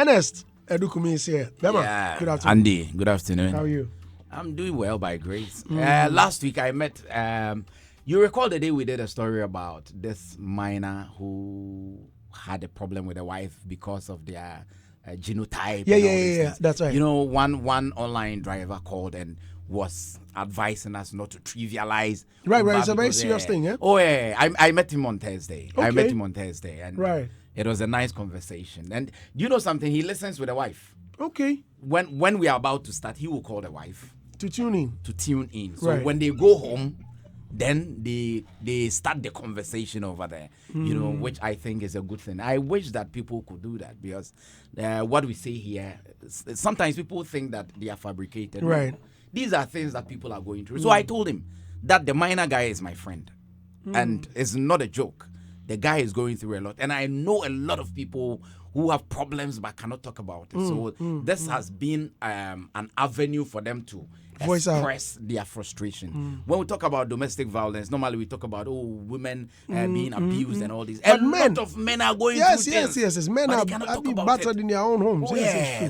Ernest Edukumi is here. Bema, good afternoon. Andy, good afternoon. How are you? I'm doing well by grace. Last week I met, you recall the day we did a story about this miner who had a problem with a wife because of their genotype. Yeah. That's right. You know, one online driver called and was advising us not to trivialize. Right. It's a very serious thing, yeah? Oh, yeah. I met him on Thursday. Okay. And right. It was a nice conversation. And you know something? He listens with a wife. Okay. When we are about to start, he will call the wife. To tune in. So when they go home, then they start the conversation over there, you know, which I think is a good thing. I wish that people could do that because what we say here, sometimes people think that they are fabricated. Right. No, these are things that people are going through. So I told him that the minor guy is my friend and it's not a joke. The guy is going through a lot. And I know a lot of people who have problems but cannot talk about it. So this has been an avenue for them to express their frustration. When we talk about domestic violence, normally we talk about women being abused and all this. A lot of men are going through things. Yes. Men are being battered in their own homes.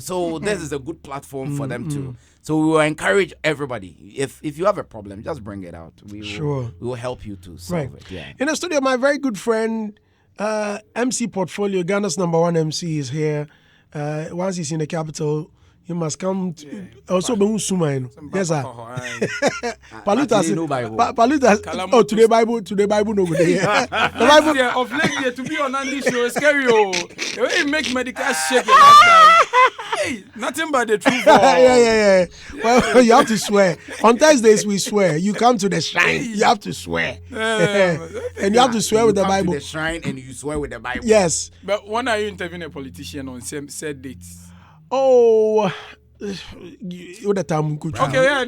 So this is a good platform for them too. So we will encourage everybody. If you have a problem, just bring it out. We will help you to solve it. Yeah. In the studio, my very good friend, MC Portfolio, Ghana's #1 MC, is here. Once he's in the capital, you must come to also be Sumaino. Yes, sir. Paluta. Oh, today Bible no good. The Bible of late to be on Andy's show is scary. The way you make medical shake last time. Hey, nothing but the truth. Yeah. Well, you have to swear. On Thursdays we swear. You come to the shrine, you have to swear. And you have to swear with the Bible. To the shrine and you swear with the Bible. Yes. But when are you interviewing a politician on said dates? Oh, the time could. Okay, yeah.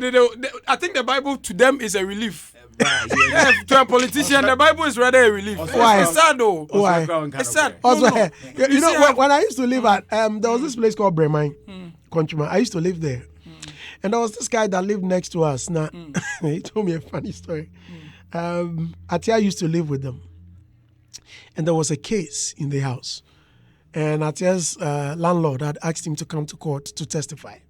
I think the Bible to them is a relief. Yeah, to a politician, the Bible is rather a relief. Why? It's sad though. Why? It's sad. Also, no. You know, when I used to live at there was this place called Bremen, Conchuma. I used to live there, and there was this guy that lived next to us. Now, he told me a funny story. Atia used to live with them, and there was a case in the house. And Atia's landlord had asked him to come to court to testify.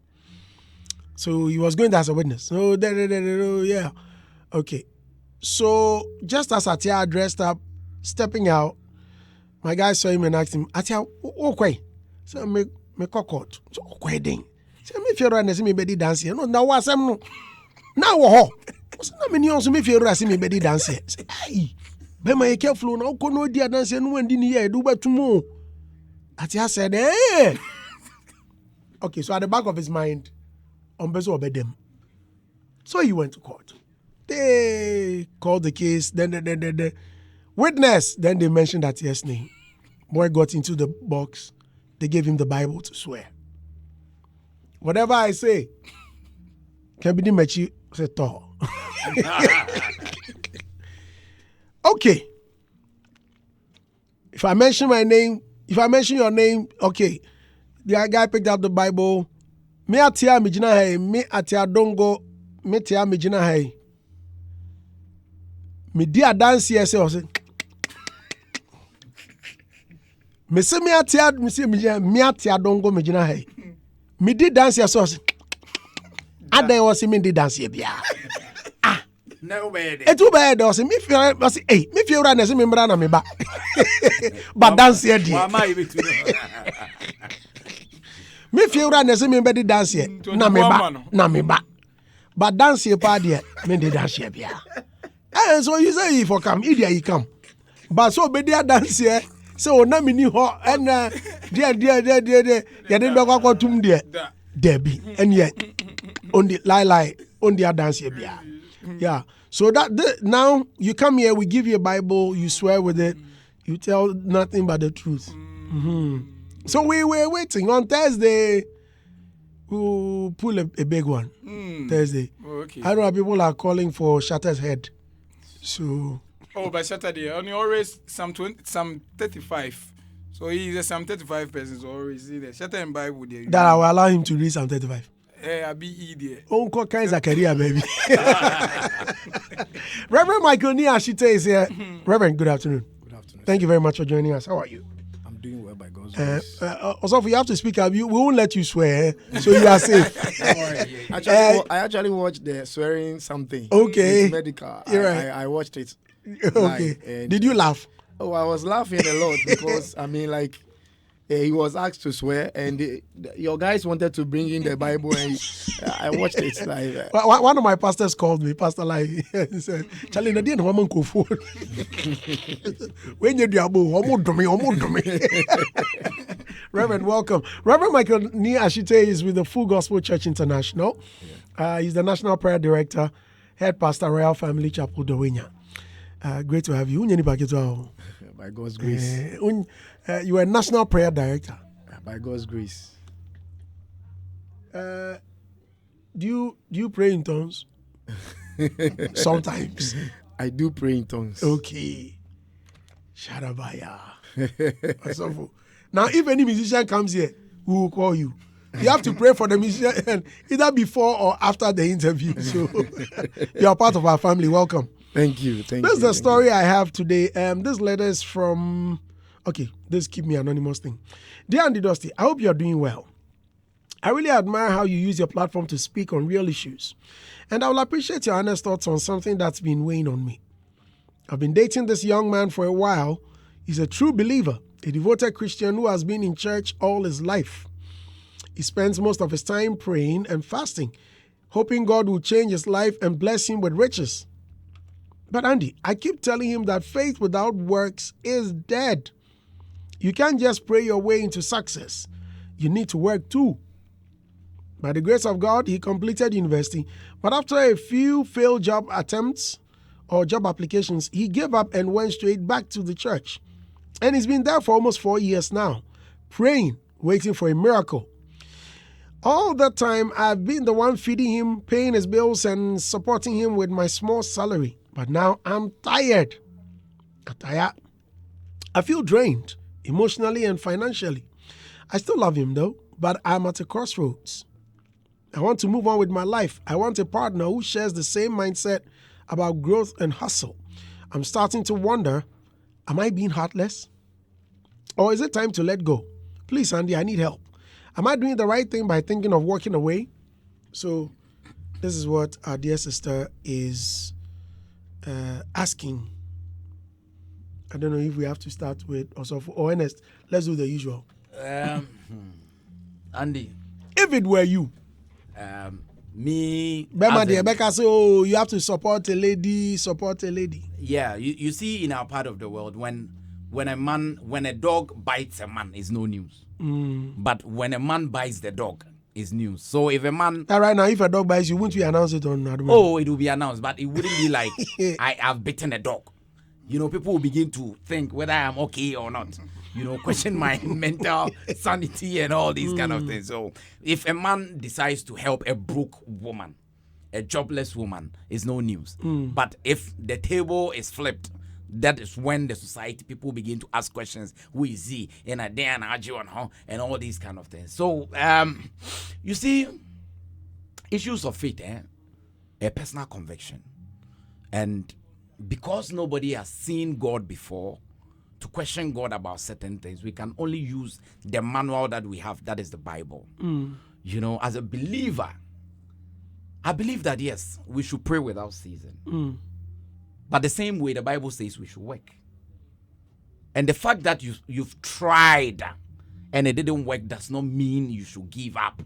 So he was going there as a witness. So, yeah. Okay. So just as Atia dressed up, stepping out, my guy saw him and asked him, Atia, okay. So, me court. So, okay, ding. So, me feel right, me bedi dance here. No, now what's no. Now, ho. So, na me also me feel right, me bedi dance here. Say, hey, be my careful now. Kono dia dance here. No one didn't hear. Do better tomorrow. Atia said, eh. Okay, so at the back of his mind, them. So he went to court. They called the case, then the witness, then they mentioned Atia's name. Boy got into the box. They gave him the Bible to swear. Whatever I say, can be the mechi say to. Okay. If I mention your name, okay. The guy picked up the Bible. Me atia mi jina hai, me atia dongo, me tia mi jina hai. Me dia dance here say ose. Me se me atia dongo me jina hai. Me di dance here so ose. Adan was me di dance here bia. No bad. Too bad. I say me feel right. Me mbra na me ba. But dance here di. Me feel right. Me mbra di dance here. Na me ba. But dance here pa there. Me di dance here bia. And so you say if I come, idia you come. But so be there dance here. So na me ni ho and there. Ya den do kwa tum there. Debbie and yet on the lie on the dance here bia. Yeah. So now you come here, we give you a Bible, you swear with it, you tell nothing but the truth. So we were waiting. On Thursday, we'll pull a big one. Thursday. Okay. I don't know, people are calling for Shatter's head. So. Oh, by Saturday, only always some 35. So he's a Psalm 35 person, so always see the Shatter and Bible there. That I will allow him to read Psalm 35. I be there. Uncle kinds of career, baby. Reverend Michael Niashite is here. Reverend, good afternoon. Good afternoon. Thank you very much for joining us. How are you? I'm doing well by God's grace. Also, if you have to speak up, we won't let you swear, so you are safe. I actually watched the swearing something. Okay. It's medical. You're right. I watched it. Okay. And Did you laugh? Oh, I was laughing a lot because he was asked to swear, and your guys wanted to bring in the Bible, and I watched it. One of my pastors called me, Pastor Lai. He said, "Charlie, na didn't woman go for when you do Reverend, welcome. Reverend Michael Ni Ashite is with the Full Gospel Church International. He's the National Prayer Director, Head Pastor, Royal Family Chapel, Dowenya. Great to have you. By God's grace. You are a National Prayer Director. By God's grace. Do you pray in tongues? Sometimes. I do pray in tongues. Okay. Sharabaya. Now, if any musician comes here, we will call you. You have to pray for the musician either before or after the interview. So you are part of our family. Welcome. Thank you. This is the story I have today. This letter is from... Okay, this keep me anonymous thing. Dear Andy Dusty, I hope you are doing well. I really admire how you use your platform to speak on real issues. And I will appreciate your honest thoughts on something that's been weighing on me. I've been dating this young man for a while. He's a true believer, a devoted Christian who has been in church all his life. He spends most of his time praying and fasting, hoping God will change his life and bless him with riches. But Andy, I keep telling him that faith without works is dead. You can't just pray your way into success. You need to work too. By the grace of God, he completed university, but after a few failed job attempts or job applications, he gave up and went straight back to the church. And he's been there for almost 4 years now, praying, waiting for a miracle. All that time, I've been the one feeding him, paying his bills, and supporting him with my small salary. But now I'm tired. I feel drained, emotionally and financially. I still love him though, but I'm at a crossroads. I want to move on with my life. I want a partner who shares the same mindset about growth and hustle. I'm starting to wonder, am I being heartless? Or is it time to let go? Please, Andy, I need help. Am I doing the right thing by thinking of walking away? So this is what our dear sister is asking. I don't know if we have to start with or Ernest. Let's do the usual. Andy, if it were you, me, Bema de Becca, so you have to support a lady. Yeah, you see, in our part of the world, when a dog bites a man, it's no news. But when a man bites the dog, it's news. So if a man... Right now, if a dog bites you, wouldn't we announce it on... Oh, it will be announced, but it wouldn't be like, I have bitten a dog. You know, people will begin to think whether I'm okay or not. You know, question my mental sanity and all these kind of things. So if a man decides to help a broke woman, a jobless woman, it's no news. But if the table is flipped, that is when the society, people begin to ask questions. Who is he? And a day and argue on her and all these kind of things. So, you see, issues of faith, a personal conviction. And because nobody has seen God before, to question God about certain things, we can only use the manual that we have, that is the Bible. You know, as a believer, I believe that, yes, we should pray without ceasing. But the same way the Bible says we should work. And the fact that you've tried and it didn't work does not mean you should give up.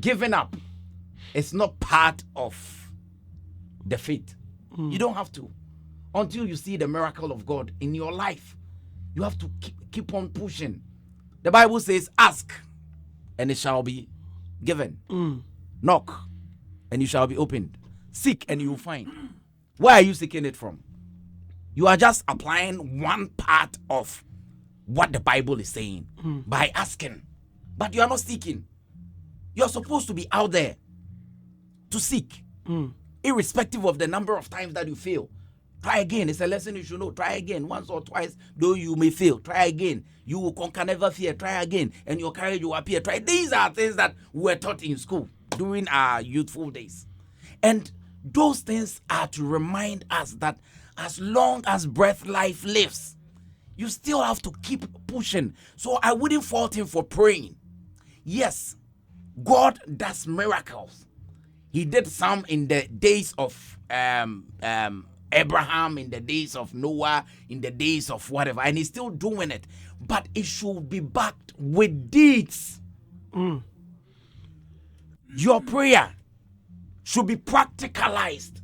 Giving up is not part of the faith. You don't have to. Until you see the miracle of God in your life, you have to keep on pushing. The Bible says, ask, and it shall be given. Knock, and you shall be opened. Seek, and you will find. Where are you seeking it from? You are just applying one part of what the Bible is saying by asking. But you are not seeking. You are supposed to be out there to seek. Irrespective of the number of times that you fail. Try again. It's a lesson you should know. Try again. Once or twice, though you may fail. Try again. You will conquer, never fear. Try again. And your courage will appear. Try. These are things that we were taught in school during our youthful days. And those things are to remind us that as long as breath life lives, you still have to keep pushing. So I wouldn't fault him for praying. Yes, God does miracles. He did some in the days of Abraham, in the days of Noah, in the days of whatever, and he's still doing it. But it should be backed with deeds. Your prayer should be practicalized.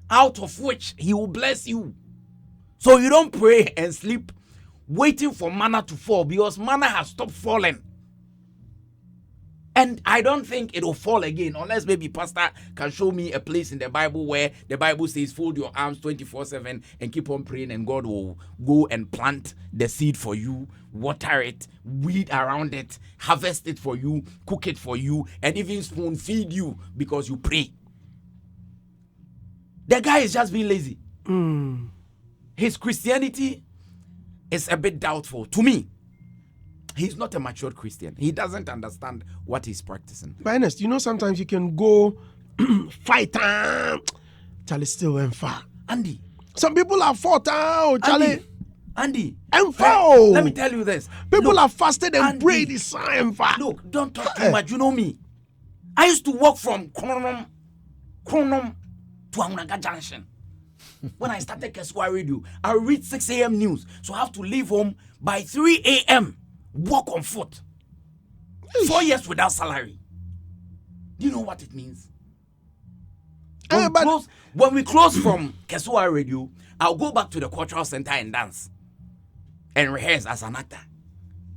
Out of which he will bless you. So you don't pray and sleep waiting for manna to fall, because manna has stopped falling. And I don't think it will fall again, unless maybe pastor can show me a place in the Bible where the Bible says fold your arms 24/7 and keep on praying, and God will go and plant the seed for you, water it, weed around it, harvest it for you, cook it for you, and even spoon feed you because you pray. The guy is just being lazy. His Christianity is a bit doubtful to me. He's not a matured Christian. He doesn't understand what he's practicing. But honest, sometimes you can go fight time. Charlie still went far. Andy. Some people have fought out, Charlie. Andy. And far. Let me tell you this. People Look, have fasted and Andy, prayed this time far. Look, don't talk too much. You know me. I used to walk from Kronom to Amunaga Junction. When I started Keswa Radio, I read 6 a.m. news. So I have to leave home by 3 a.m. Walk on foot. 4 years without salary. Do you know what it means? When we close from Keswa Radio, I'll go back to the cultural center and dance and rehearse as an actor.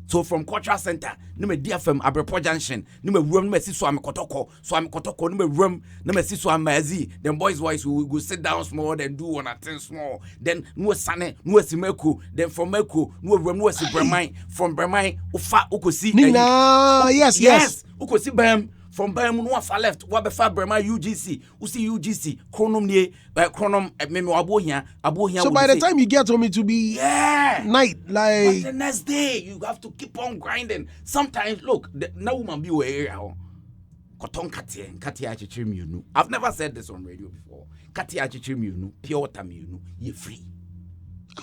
So from cultural center, nume DFM Abrepo Junction, nume room, nume si so am kotoko, nume room, nume si so am mazi. Then boys' voice we go sit down small, then do one at 10 small. Then nuwe sane, nuwe si Meku, then from Meku, nuwe room, nuwe si Bremai, from Bremai, ufa ukosi. Nina, yes. Ukosi Bam. From Bayern far left, Wabefa Brema UGC, Usi UGC, Chronom near Chronom Memo Abohia. So by the time you get home, it will be night. But the next day, you have to keep on grinding. Sometimes, look, no woman be aware. Cotton Katia Chichim, you know. I've never said this on radio before. Katia Chichim, you know, pure time, you know, you're free.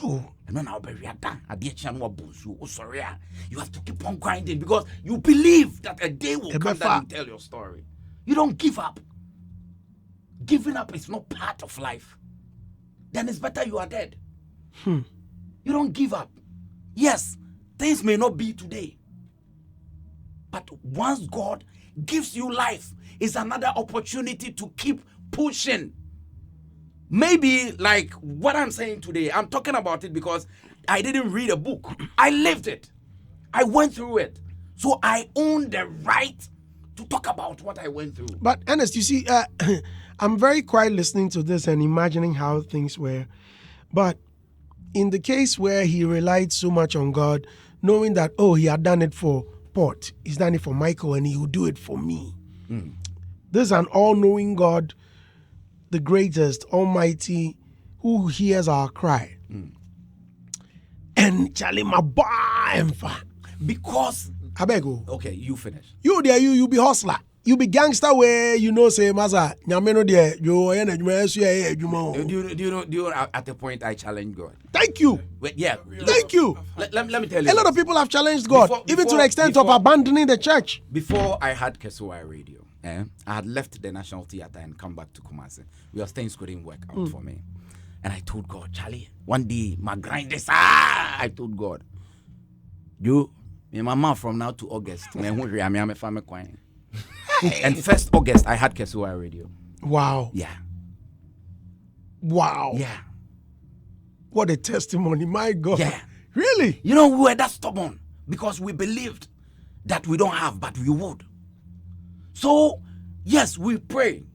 Oh. And then I'll be done. Sorry, you have to keep on grinding because you believe that a day will come that you tell your story. You don't give up. Giving up is not part of life. Then it's better you are dead. You don't give up. Yes, things may not be today. But once God gives you life, it's another opportunity to keep pushing. Maybe like what I'm saying today, I'm talking about it because I didn't read a book. I lived it. I went through it. So I own the right to talk about what I went through. But Ernest, you see, I'm very quiet listening to this and imagining how things were. But in the case where he relied so much on God, knowing that, he had done it for Port, he's done it for Michael, and he will do it for me. This is an all-knowing God, the greatest, almighty, who hears our cry. And Charlie because I beg you. Okay, you finish. You there, you be hustler. You be gangster where say Maza, Nyameno there, you at the point I challenge God. Thank you. Thank you. Let me tell you. A lot of people have challenged God, even to the extent of abandoning the church. Before I had Kesua Radio, I had left the National Theatre and come back to Kumasi. Things couldn't work out for me. And I told God, Charlie, one day, my grind is, I told God, my mom from now to August, and 1st August, I had Kesua Radio. Wow. Yeah. Wow. Yeah. What a testimony, my God. Yeah. Really? We were that stubborn because we believed that we don't have, but we would. So, yes, we pray.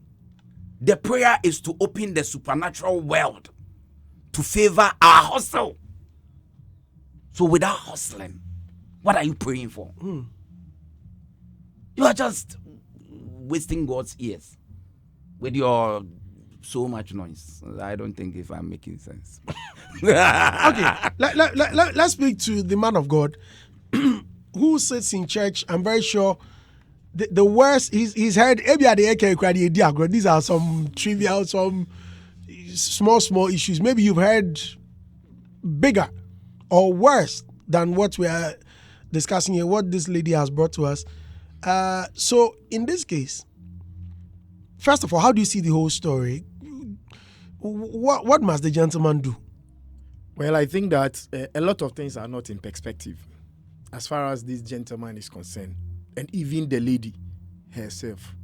The prayer is to open the supernatural world to favor our hustle. So without hustling, what are you praying for? You are just wasting God's ears with your so much noise. I don't think if I'm making sense. Okay, let's speak to the man of God who sits in church. I'm very sure the worst he's heard. These are some trivial, some small issues. Maybe you've heard bigger or worse than what we are discussing here, what this lady has brought to us. So in this case, first of all, how do you see the whole story? What must the gentleman do? Well, I think that a lot of things are not in perspective as far as this gentleman is concerned, and even the lady herself.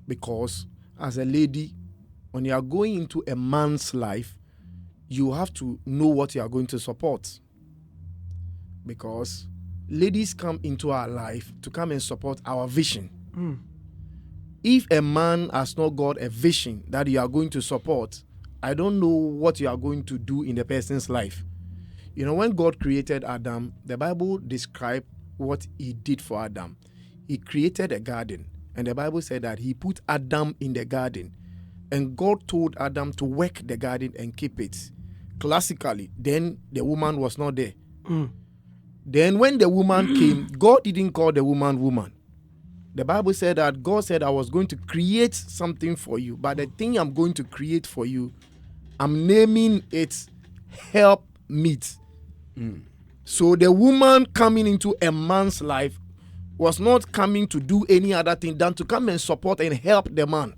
Because as a lady, when you are going into a man's life, you have to know what you are going to support. Because ladies come into our life to come and support our vision. If a man has not got a vision that you are going to support, I don't know what you are going to do in the person's life. You know, when God created Adam, the Bible described what he did for Adam. He created a garden, and the Bible said that he put Adam in the garden, and God told Adam to work the garden and keep it. Classically, then the woman was not there. Then when the woman came, God didn't call the woman. The Bible said that God said, I was going to create something for you, but the thing I'm going to create for you, I'm naming it help meet. So the woman coming into a man's life was not coming to do any other thing than to come and support and help the man.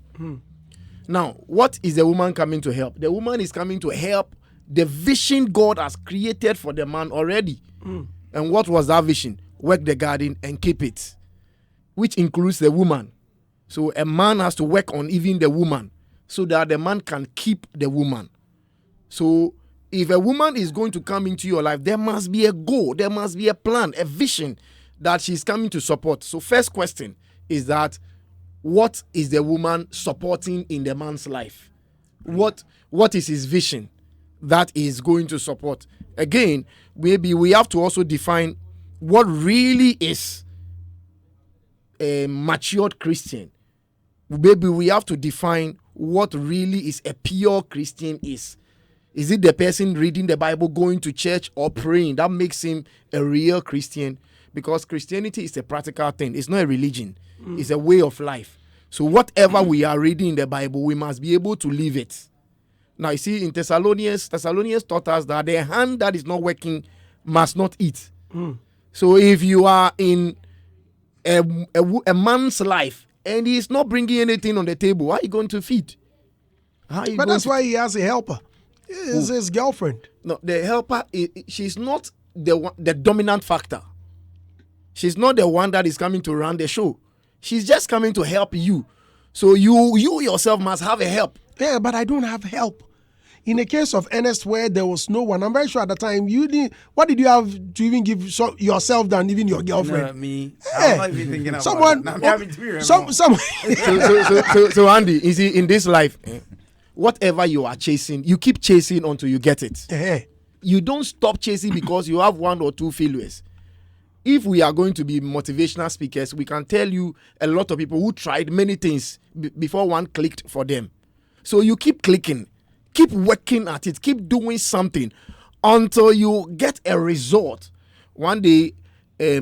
Now, what is the woman coming to help? The woman is coming to help the vision God has created for the man already. And what was that vision? Work the garden and keep it, which includes the woman. So a man has to work on even the woman so that the man can keep the woman. So if a woman is going to come into your life, there must be a goal, there must be a plan, a vision that she's coming to support. So first question is that, what is the woman supporting in the man's life? What is his vision that is going to support? Again, maybe we have to also define what really is a matured Christian. Maybe we have to define what really is a pure Christian is. Is it the person reading the Bible, going to church, or praying? That makes him a real Christian, because Christianity is a practical thing. It's not a religion. It's a way of life. So whatever we are reading in the Bible, we must be able to live it. Now, you see, in Thessalonians taught us that the hand that is not working must not eat. So if you are in a man's life and he is not bringing anything on the table, how are you going to feed? But that's why he has a helper. It's his girlfriend. No, the helper, she's not the dominant factor. She's not the one that is coming to run the show. She's just coming to help you. So you yourself must have a help. Yeah, but I don't have help. In the case of Ernest, where there was no one, I'm very sure at the time what did you have to even give yourself than even your girlfriend? No, me. Hey, I'm not even thinking about someone, that. I'm having to be remote. So Andy, you see, in this life, whatever you are chasing, you keep chasing until you get it. You don't stop chasing because you have one or two failures. If we are going to be motivational speakers, we can tell you a lot of people who tried many things before one clicked for them. So you keep clicking, keep working at it, keep doing something until you get a result. One day,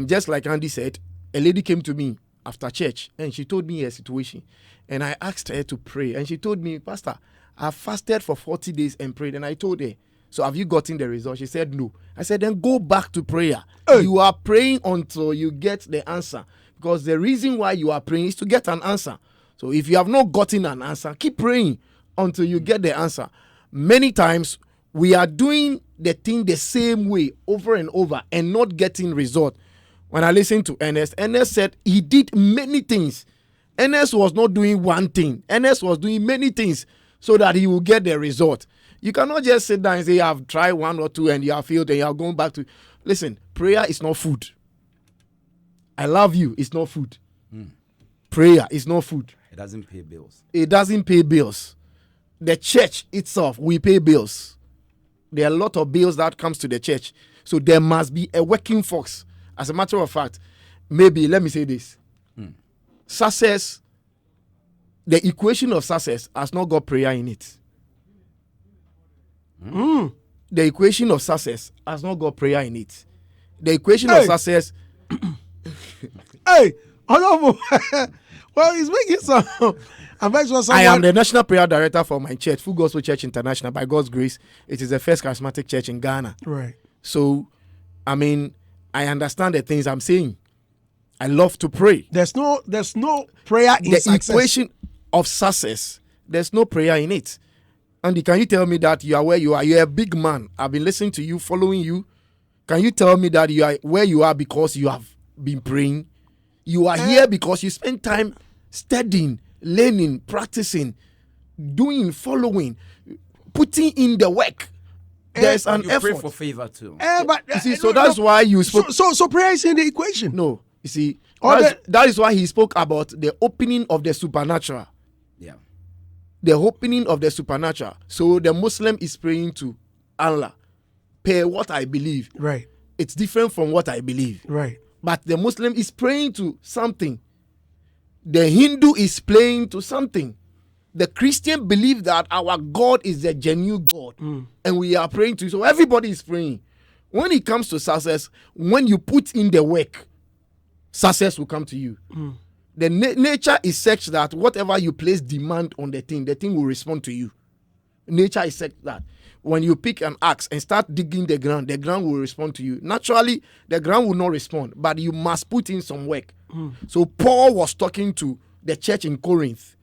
just like Andy said, a lady came to me after church and she told me her situation. And I asked her to pray. And she told me, Pastor, I fasted for 40 days and prayed. And I told her, so have you gotten the result? She said, no. I said, then go back to prayer. Hey. You are praying until you get the answer. Because the reason why you are praying is to get an answer. So if you have not gotten an answer, keep praying until you get the answer. Many times, we are doing the thing the same way over and over and not getting result. When I listened to Ernest said he did many things. Ernest was not doing one thing. Ernest was doing many things so that he will get the result. You cannot just sit down and say, I've tried one or two and you have failed and you are going back to... Listen, prayer is not food. I love you. It's not food. Prayer is not food. It doesn't pay bills. It doesn't pay bills. The church itself, we pay bills. There are a lot of bills that comes to the church. So there must be a working force. As a matter of fact, maybe, let me say this. Success, the equation of success has not got prayer in it. The equation of success has not got prayer in it. The equation of success... Hey, honorable, Well, he's making some. I'm very sure someone. I am the national prayer director for my church, Full Gospel Church International. By God's grace, it is the first charismatic church in Ghana. Right. So, I mean, I understand the things I'm saying. I love to pray. There's no prayer in The success. equation of success, there's no prayer in it. Andy, can you tell me that you are where you are? You're a big man. I've been listening to you, following you. Can you tell me that you are where you are because you have been praying? You are here because you spend time studying, learning, practicing, doing, following, putting in the work. There's an You effort. pray for favor too. But You see, so that's why you spoke. So prayer is in the equation. No, you see, Or that is why he spoke about the opening of the supernatural. Yeah. The opening of the supernatural. So the Muslim is praying to Allah, per what I believe. Right. It's different from what I believe. Right. But the Muslim is praying to something. The Hindu is praying to something. The Christian believe that our God is the genuine God. And we are praying to. So everybody is praying. When it comes to success, when you put in the work, success will come to you. The nature is such that whatever you place demand on the thing will respond to you. Nature is such that when you pick an axe and start digging the ground will respond to you. Naturally, the ground will not respond, but you must put in some work. So Paul was talking to the church in Corinth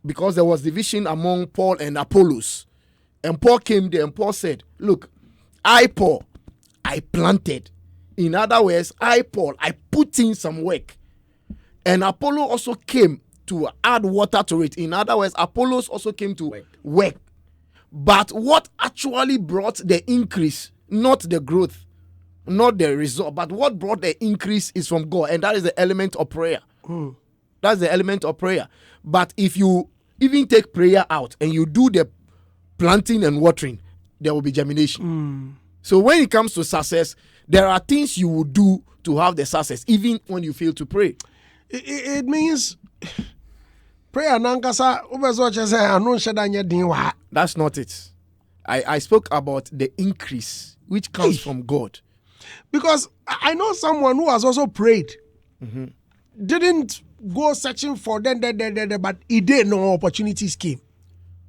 because there was division among Paul and Apollos. And Paul came there and Paul said, look, I, Paul, I planted. In other words, I, Paul, I put in some work. And Apollo also came to add water to it. In other words, Apollos also came to work. But what actually brought the increase, not the growth, not the result, but what brought the increase is from God. And that is the element of prayer. That's the element of prayer. But if you even take prayer out and you do the planting and watering, there will be germination. So when it comes to success, there are things you will do to have the success, even when you fail to pray. It means prayer nankasa obezo say anu nhedanye din wa. That's not it. I spoke about the increase which comes from God. Because I know someone who has also prayed. Didn't go searching for them, but he did no opportunities came.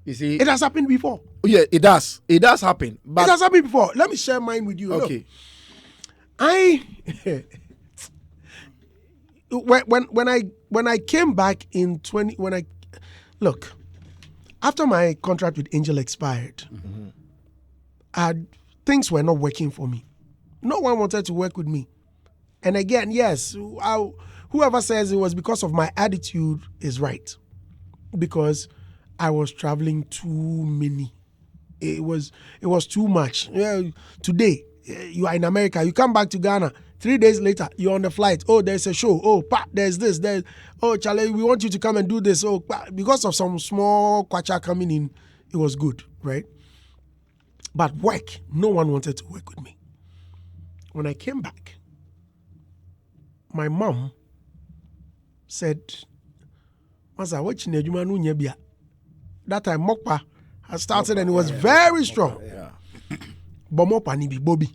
You see, It has happened before. yeah, it does. It does happen. But It has happened before. Let me share mine with you. okay. Look, when I came back in 20 after my contract with Angel expired, things were not working for me. No one wanted to work with me. And again, yes, whoever says it was because of my attitude is right. Because I was traveling too many. It was too much. Today, you are in America. You come back to Ghana. 3 days later, you're on the flight. Oh, there's a show. Oh, there's this. Oh, Charlie, we want you to come and do this. Oh, because of some small kwacha coming in, it was good, right? But work, no one wanted to work with me. When I came back, my mom said, Masa, what you need? That time, Mokpa had started and it was very strong. But Mokpa ni Bobby.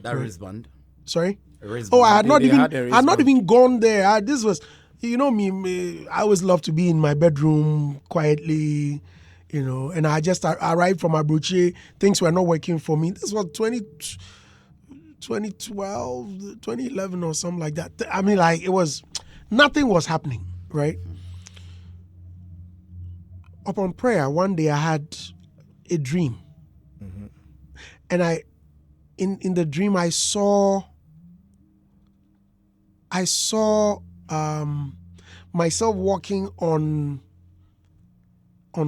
That wristband. Sorry? Wristband. Oh, I had not They even had a I had not wristband. even gone there. This was, you know me, I always love to be in my bedroom quietly, and I just arrived from Abuchi. Things were not working for me. This was 2012, 2011 or something like that. I mean, like, nothing was happening, right? Upon prayer, one day I had a dream. And in the dream, I saw myself walking on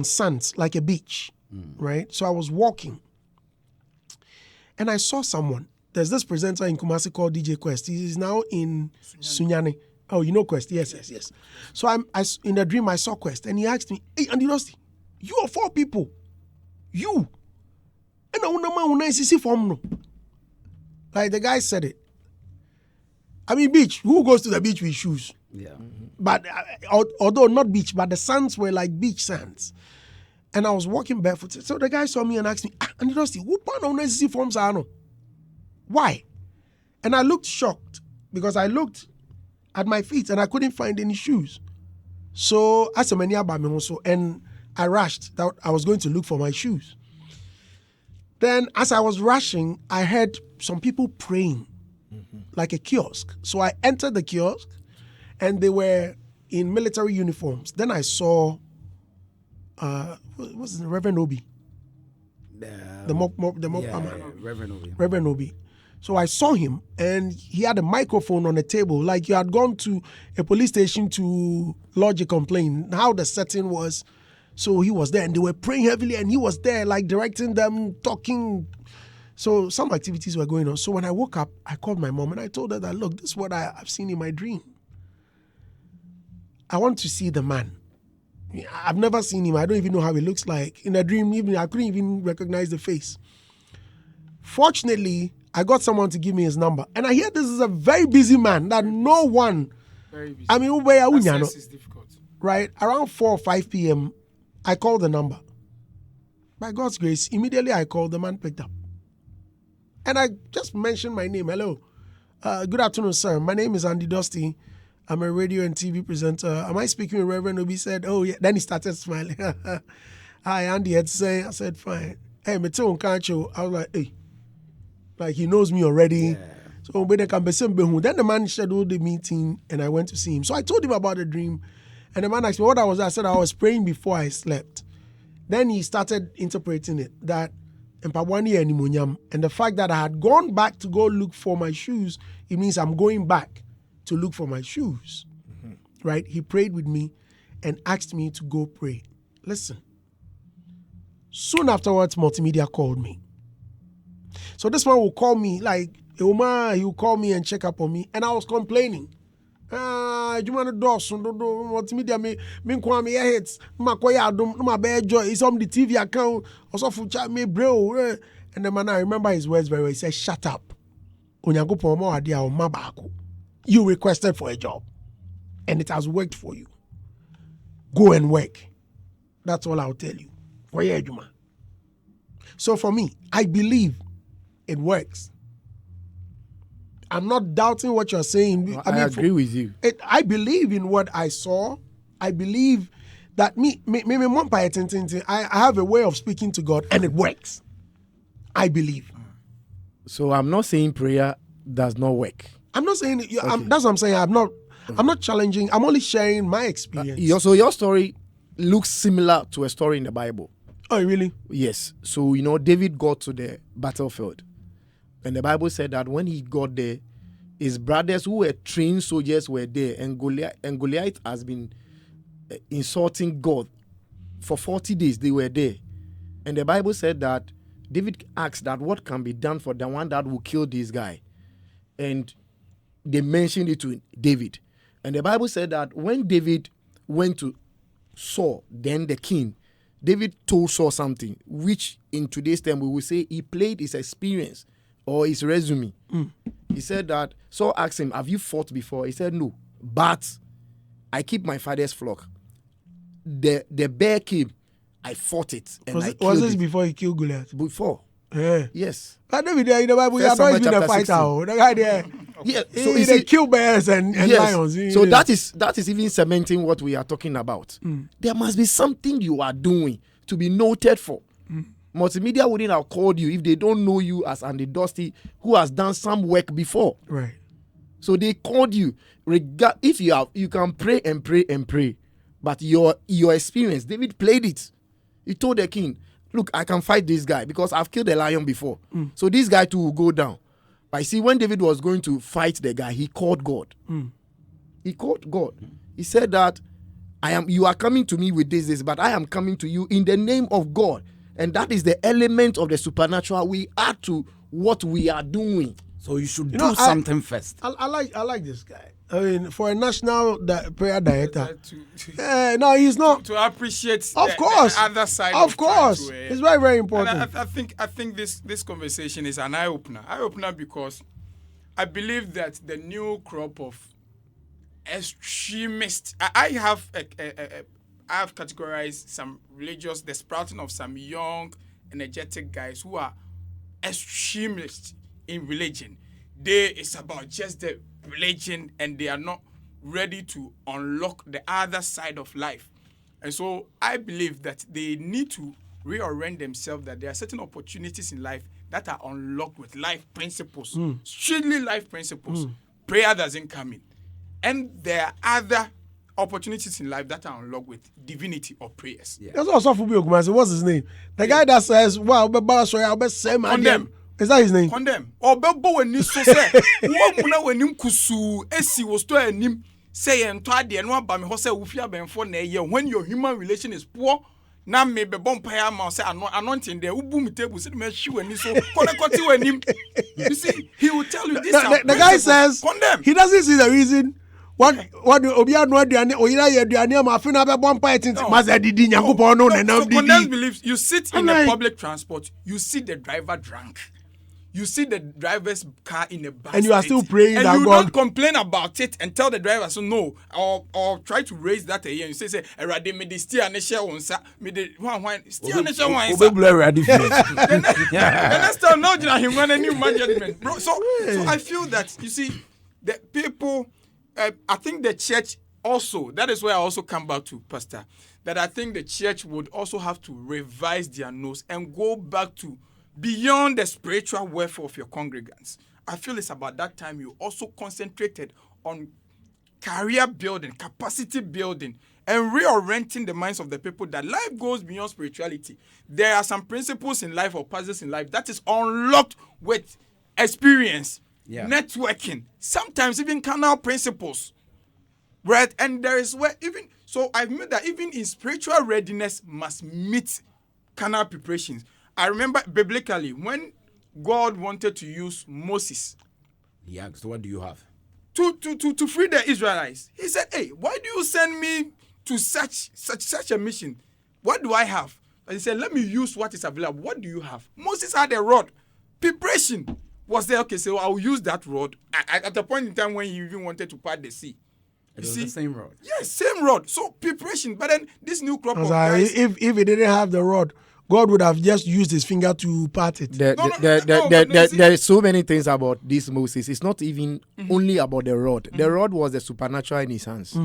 sands, like a beach, right? So I was walking, and I saw someone. There's this presenter in Kumasi called DJ Quest. He is now in Sunyani. Oh, you know Quest? Yes. So in the dream, I saw Quest, and he asked me, "Hey, Andy Rusty, you are 4 people. You. And I want to form no." Like the guy said it. I mean, beach. Who goes to the beach with shoes? Yeah. But although not beach, but the sands were like beach sands. And I was walking barefoot. So the guy saw me and asked me, "Andy Rusty, who pan on NCC forms are no? Why?" And I looked shocked because I looked at my feet and I couldn't find any shoes. So as a many about me also, and I rushed that I was going to look for my shoes. Then as I was rushing, I heard some people praying like a kiosk. So I entered the kiosk and they were in military uniforms. Then I saw what's his name? Reverend Obi. Reverend Obi. Reverend Obi. So I saw him and he had a microphone on the table, like you had gone to a police station to lodge a complaint, how the setting was. So he was there and they were praying heavily and he was there like directing them, talking. So some activities were going on. So when I woke up, I called my mom and I told her that, look, this is what I've seen in my dream. I want to see the man. I've never seen him. I don't even know how he looks like. In a dream, even I couldn't even recognize the face. Fortunately, I got someone to give me his number. And I hear this is a very busy man that no one... Very busy. I mean, Access is difficult. right? Around 4 or 5 p.m., I called the number. By God's grace, immediately I called, the man picked up. And I just mentioned my name. Hello. Good afternoon, sir. My name is Andy Dusty. I'm a radio and TV presenter. Am I speaking with Reverend Obi? Said, oh, yeah. Then he started smiling. Hi, Andy. I said, fine. Hey, me too, can't you? I was like, hey. Like, he knows me already. Yeah. So then the man scheduled the meeting and I went to see him. So I told him about the dream. And the man asked me what I was. I said I was praying before I slept. Then he started interpreting it that and the fact that I had gone back to go look for my shoes, it means I'm going back to look for my shoes. Mm-hmm. Right? He prayed with me and asked me to go pray. Listen. Soon afterwards, Multimedia called me. So this man will call me, like, he will call me and check up on me. And I was complaining. You want to do multimedia me hits it's on the TV account also for chat me bro. And the man, I remember his words very well. He said, shut up. You requested for a job and it has worked for you. Go and work. That's all I'll tell you. So for me, I believe it works. I'm not doubting what you're saying. I agree with you. I believe in what I saw. I believe that I have a way of speaking to God and it works. I believe. So I'm not saying prayer does not work. I'm not saying it. That's what I'm saying. I'm not challenging. I'm only sharing my experience. So your story looks similar to a story in the Bible. Oh, really? Yes. So, David got to the battlefield. And the Bible said that when he got there, his brothers who were trained soldiers were there. And Goliath has been insulting God. For 40 days, they were there. And the Bible said that David asked that what can be done for the one that will kill this guy. And they mentioned it to David. And the Bible said that when David went to Saul, then the king, David told Saul something, which in today's term we will say he played his experience or his resume. He said that Saul asked him, have you fought before? He said, no, but I keep my father's flock. The bear came, I fought it. And was this before he killed Goliath? Before. Yeah. Yes. But David, in the Bible, you have always been a fighter. The guy there, yeah. So they kill bears and lions. So that is even cementing what we are talking about. There must be something you are doing to be noted for. Multimedia wouldn't have called you if they don't know you as Andy Dusty, who has done some work before. Right. So they called you. If you can pray and pray and pray, but your experience, David played it. He told the king, look, I can fight this guy because I've killed a lion before. So this guy too will go down. But see, when David was going to fight the guy, he called God. He called God. He said that you are coming to me with this, but I am coming to you in the name of God. And that is the element of the supernatural we add to what we are doing. So you should do something first. I like this guy. I mean, for a national prayer director, no, he's not to appreciate. Of course, the other side. Of course, it's very, very important. I think this conversation is an eye opener. Eye opener because I believe that the new crop of extremists. I have categorized some the sprouting of some young, energetic guys who are extremists in religion. It's about just the religion and they are not ready to unlock the other side of life. And so I believe that they need to reorient themselves, that there are certain opportunities in life that are unlocked with life principles, strictly life principles. Prayer doesn't come in. And there are other opportunities in life that are unlocked with divinity or prayers. Yeah. That's also Fubi. What's his name? The guy that says, "Well, I'll be same." Condemn. Is that his name? Condemn. Or Bebo when you so say, "What when you kusu esi was to a nim say and twadi and one bami hose ufia ben for na year when your human relation is poor." Now me be bonfire man say anointing there. Ubu mi table sit me shoe and so connect when him. You see, he will tell you this. The guy says, condemn. He doesn't see the reason. What Obia no aduane oyira ye aduane ma fe na be bonfire tinti ma say didi Nyankopon no na na didi. Condemn believes you sit in a public transport, you see the driver drunk. You see the driver's car in a bad and you are still praying and that you God don't complain about it and tell the driver so no or try to raise that a year and say erade me the steer and share on sa me the one steer and share one sa the next time now him when a new management bro so I feel that you see the people I think the church also, that is where I also come back to, Pastor, that I think the church would also have to revise their nose and go back to beyond the spiritual welfare of your congregants. I feel it's about that time you also concentrated on career building, capacity building, and reorienting the minds of the people that life goes beyond spirituality. There are some principles in life or puzzles in life that is unlocked with experience, networking, sometimes even carnal principles. Right? And there is where even, so I've made that even in spiritual readiness must meet carnal preparations. I remember biblically when God wanted to use Moses. He asked, what do you have? To free the Israelites. He said, hey, why do you send me to such a mission? What do I have? And he said, let me use what is available. What do you have? Moses had a rod. Preparation was there. Okay, so I'll use that rod at a point in time when he even wanted to part the sea. It was the same rod. Yes, same rod. So preparation. But then this new crop of guys, if he didn't have the rod, God would have just used his finger to part it. There is so many things about this Moses. It's not even only about the rod. The rod was the supernatural in his hands.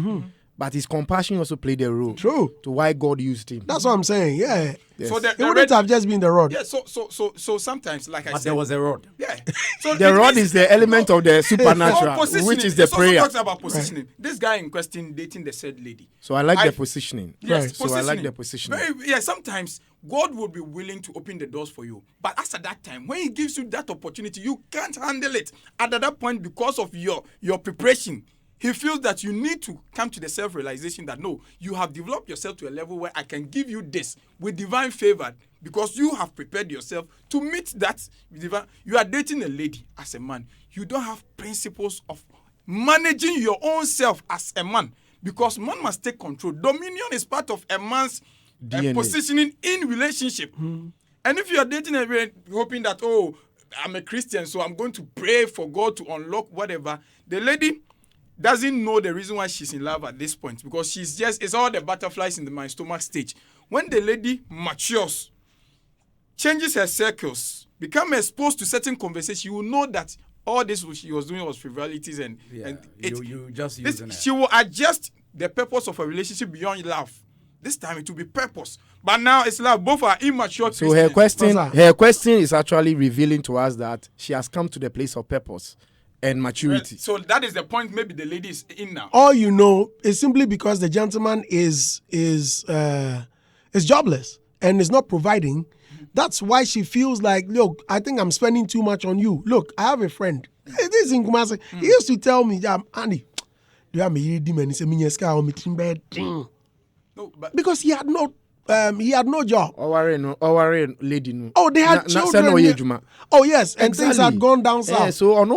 But his compassion also played a role. True. To why God used him. That's what I'm saying. Yeah. Yes. So it wouldn't have just been the rod. Yeah. So sometimes, like I said, there was a rod. Yeah. So the rod is the element of the supernatural, which is the prayer. Talks about positioning. Right. This guy in question dating the said lady. So I like the positioning. Yes. Right. So I like the positioning. Sometimes God will be willing to open the doors for you, but as at that time, when He gives you that opportunity, you can't handle it. At that point, because of your preparation, He feels that you need to come to the self-realization that no, you have developed yourself to a level where I can give you this with divine favor because you have prepared yourself to meet that divine. You are dating a lady as a man. You don't have principles of managing your own self as a man because man must take control. Dominion is part of a man's positioning in relationship. And if you are dating a man hoping that, oh, I'm a Christian, so I'm going to pray for God to unlock whatever, the lady doesn't know the reason why she's in love at this point because it's all the butterflies in my stomach stage. When the lady matures, changes her circles, becomes exposed to certain conversations, you will know that all this she was doing was frivolities and you just using it. She will adjust the purpose of a relationship beyond love. This time it will be purpose. But now it's love. Both are immature. So her question is actually revealing to us that she has come to the place of purpose and maturity. So that is the point maybe the lady is in now. All you know is simply because the gentleman is jobless and is not providing. That's why she feels like, look, I think I'm spending too much on you. Look, I have a friend. This is in Kumasi. He used to tell me, Andy, do you have me demon? No, but because he had no job. Lady. Oh, they had children. Oh, yes. And things had gone down south. Yeah, so on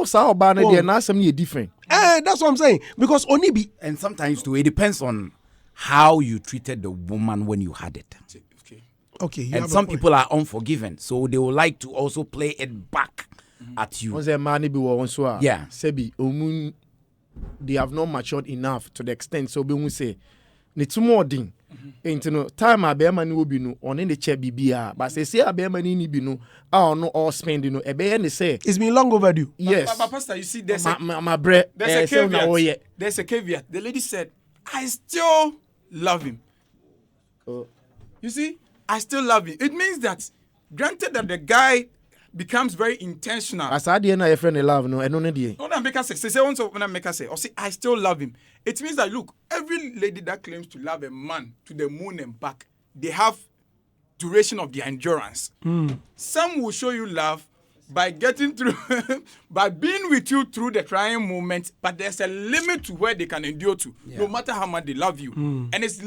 different. That's what I'm saying. Because Onibi. And sometimes too, it depends on how you treated the woman when you had it. Okay. And some people are unforgiving, so they would like to also play it back at you. Yeah. Sebi, they have not matured enough to the extent so we will say ne tumo odin enti no time a be ma ne obi no one ne che bibia but say a be ma ni bi no a no all spend no e be ne say it's been long overdue. yes But Pastor, you see, there's my bre a caveat. There's a caveat. The lady said, I still love him. You see, I still love him. It means that, granted that the guy becomes very intentional. as I na your friend love no eno ne die No, make us say when I make us say, or say, I still love him. It means that, look, every lady that claims to love a man to the moon and back, they have duration of their endurance. Some will show you love by getting through, by being with you through the trying moment, but there's a limit to where they can endure to, no matter how much they love you. And it's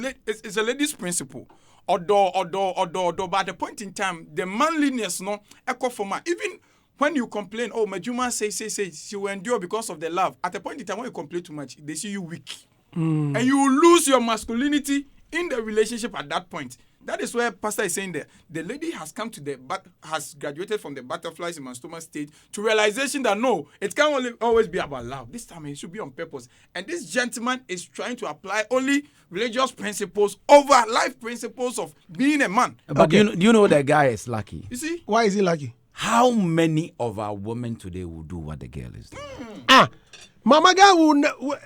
a lady's principle. But at the point in time, the manliness, no, echo for man. Even when you complain, oh, Majuma say, she will endure because of the love. At the point in time, when you complain too much, they see you weak. And you lose your masculinity in the relationship at that point. That is where Pastor is saying that the lady has come to has graduated from the butterflies in my stomach stage to realization that no, it can't always be about love. This time it should be on purpose. And this gentleman is trying to apply only religious principles over life principles of being a man. But do you know the guy is lucky? You see? Why is he lucky? How many of our women today will do what the girl is doing? Mama Guy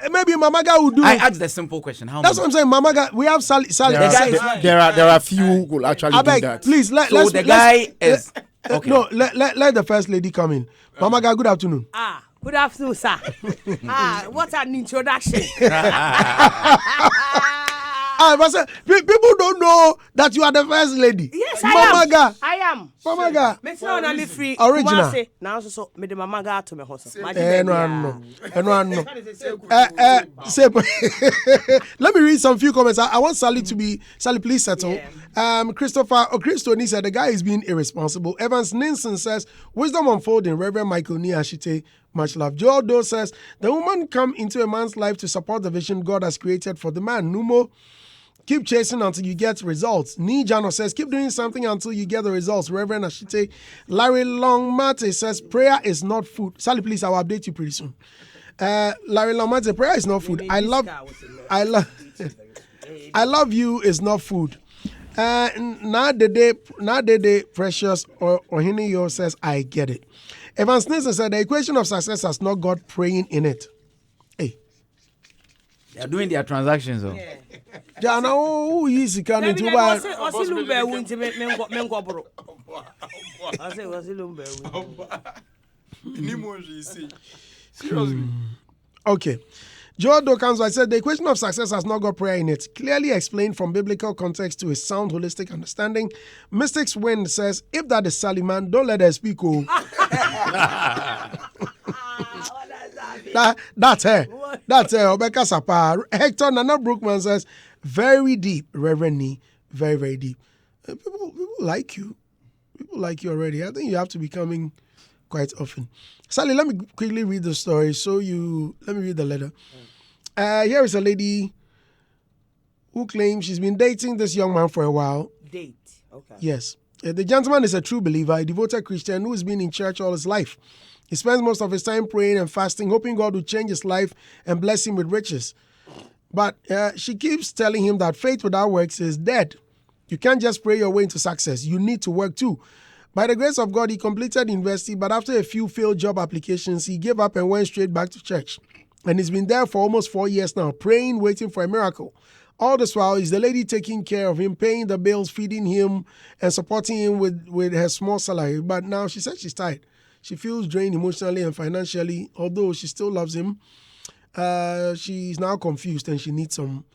maybe Mama Guy will do. I asked the simple question. How That's many? what I'm saying. Mama Guy, we have Sally. there are few who will actually do that. Please So the guy is okay. No, let the first lady come in. Mama Guy, good afternoon. Good afternoon, sir. What an introduction. People don't know that you are the first lady. Yes, Mama Guy. I am. Mama Guy. Make sure I'm only free. Original. Now so me the Mama Guy to me house. No. Let me read some few comments. I want Sally to be Sally. Please settle. Christopher Christoni said the guy is being irresponsible. Evans Ninson says wisdom unfolding. Reverend Michael Niashite. Much love. Joel Doe says the woman come into a man's life to support the vision God has created for the man. Numo, keep chasing until you get results. Nijano says keep doing something until you get the results. Reverend Ashite. Larry Longmate says prayer is not food. Sally, please, I will update you pretty soon. Larry Longmate, prayer is not food. I love you is not food. Now the day precious or Hinio says I get it. Evans Nielsen said the equation of success has not got praying in it. Hey. They are doing their transactions. Though. Jana, who is he coming to buy? Okay. Joe Dokanzo, I said the equation of success has not got prayer in it. Clearly explained from biblical context to a sound holistic understanding. Mystics Wind says, if that is Saliman, don't let her speak. Oh. That's her. That's her. Obeka Sapa. Hector Nana Brookman says, very deep, Reverend Nee. Very, very deep. People like you. People like you already. I think you have to be coming quite often. Sally, let me quickly read the story. Let me read the letter. Here is a lady who claims she's been dating this young man for a while. Date. Okay. Yes. The gentleman is a true believer, a devoted Christian who has been in church all his life. He spends most of his time praying and fasting, hoping God will change his life and bless him with riches. But she keeps telling him that faith without works is dead. You can't just pray your way into success. You need to work too. By the grace of God, he completed university, but after a few failed job applications, he gave up and went straight back to church. And he's been there for almost 4 years now, praying, waiting for a miracle. All this while, is the lady taking care of him, paying the bills, feeding him, and supporting him with her small salary. But now she said she's tired. She feels drained emotionally and financially. Although she still loves him, she's now confused and she needs some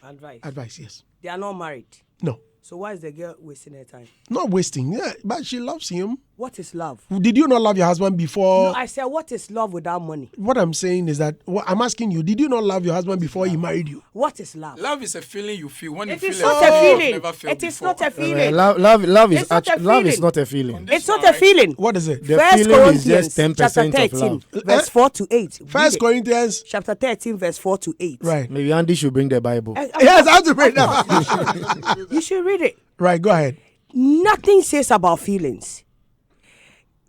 advice, yes. They are not married. No. So why is the girl wasting her time? Not wasting, yeah, but she loves him. What is love? Did you not love your husband before? No, I said, what is love without money? What I'm saying is that, I'm asking you, did you not love your husband before he married you? What is love? Love is a feeling you feel when It you is feel not like a you've feeling. never felt It is before. not a feeling. Love is It's not a love is feeling. not a feeling. It's not a feeling. What is it? The First feeling is just Corinthians 10% chapter of 13, love. verse 4 to 8. First Corinthians. Chapter 13, verse 4 to 8. Right. Maybe Andy should bring the Bible. Yes, I have to break that. You should read it. Right, go ahead. Nothing says about feelings.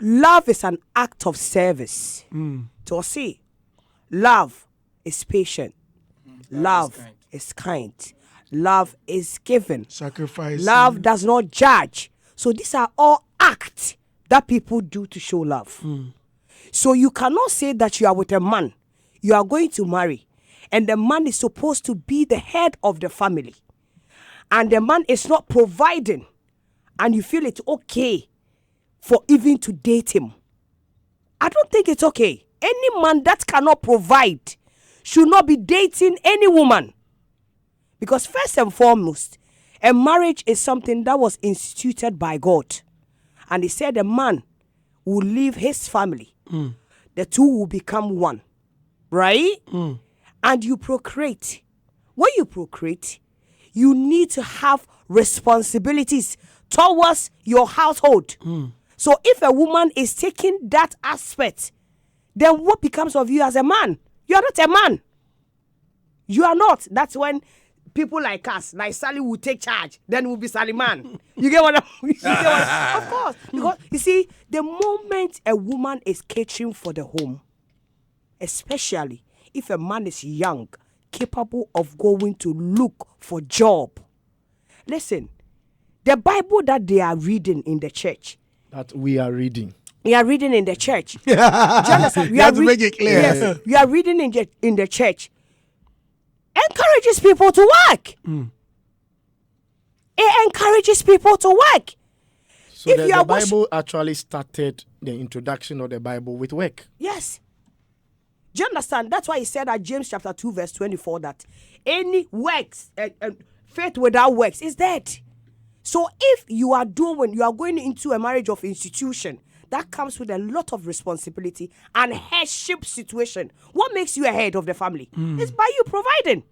Love is an act of service. To see, love is patient. Love is kind. Love is given. Sacrifice. Love does not judge. So these are all acts that people do to show love. So you cannot say that you are with a man, you are going to marry, and the man is supposed to be the head of the family, and the man is not providing, and you feel it's okay for even to date him. I don't think it's okay. Any man that cannot provide should not be dating any woman. Because first and foremost, a marriage is something that was instituted by God. And he said a man will leave his family. The two will become one. Right? And you procreate. When you procreate, you need to have responsibilities towards your household. So if a woman is taking that aspect, then what becomes of you as a man? You are not a man. You are not. That's when people like us, like Sally, will take charge. Then we'll be Sally man. You get what Of course. Because, you see, the moment a woman is catering for the home, especially if a man is young, capable of going to look for job. Listen, the Bible that they are reading in the church, that we are reading. We are reading in the church. Do you understand? You have to make it clear. Yes, we are reading in the church. Encourages people to work. It encourages people to work. So the Bible actually started the introduction of the Bible with work. Yes. Do you understand? That's why he said at James chapter 2 verse 24 that any works, faith without works is dead. So if you are going into a marriage of institution, that comes with a lot of responsibility and headship situation. What makes you a head of the family? It's by you providing.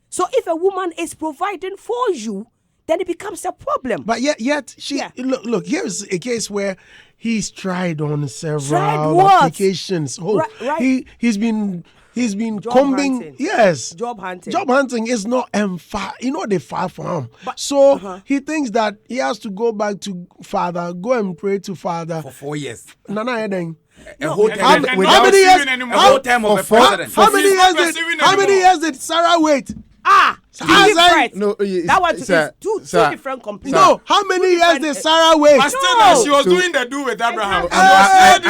So if a woman is providing for you, then it becomes a problem. But yet she look. Here's a case where he's tried on several applications. Oh, right. He's been Job combing. hunting. Yes, Job hunting. Job hunting is not they far from him. So he thinks that he has to go back to father, go and pray to father for 4 years. Nana Edeng. A whole time. How many years? A whole time of a president. How many years did Sarah wait? Different. No, that one is two different companies. No, how many years did Sarah wait? But still, she was doing the do with Abraham. That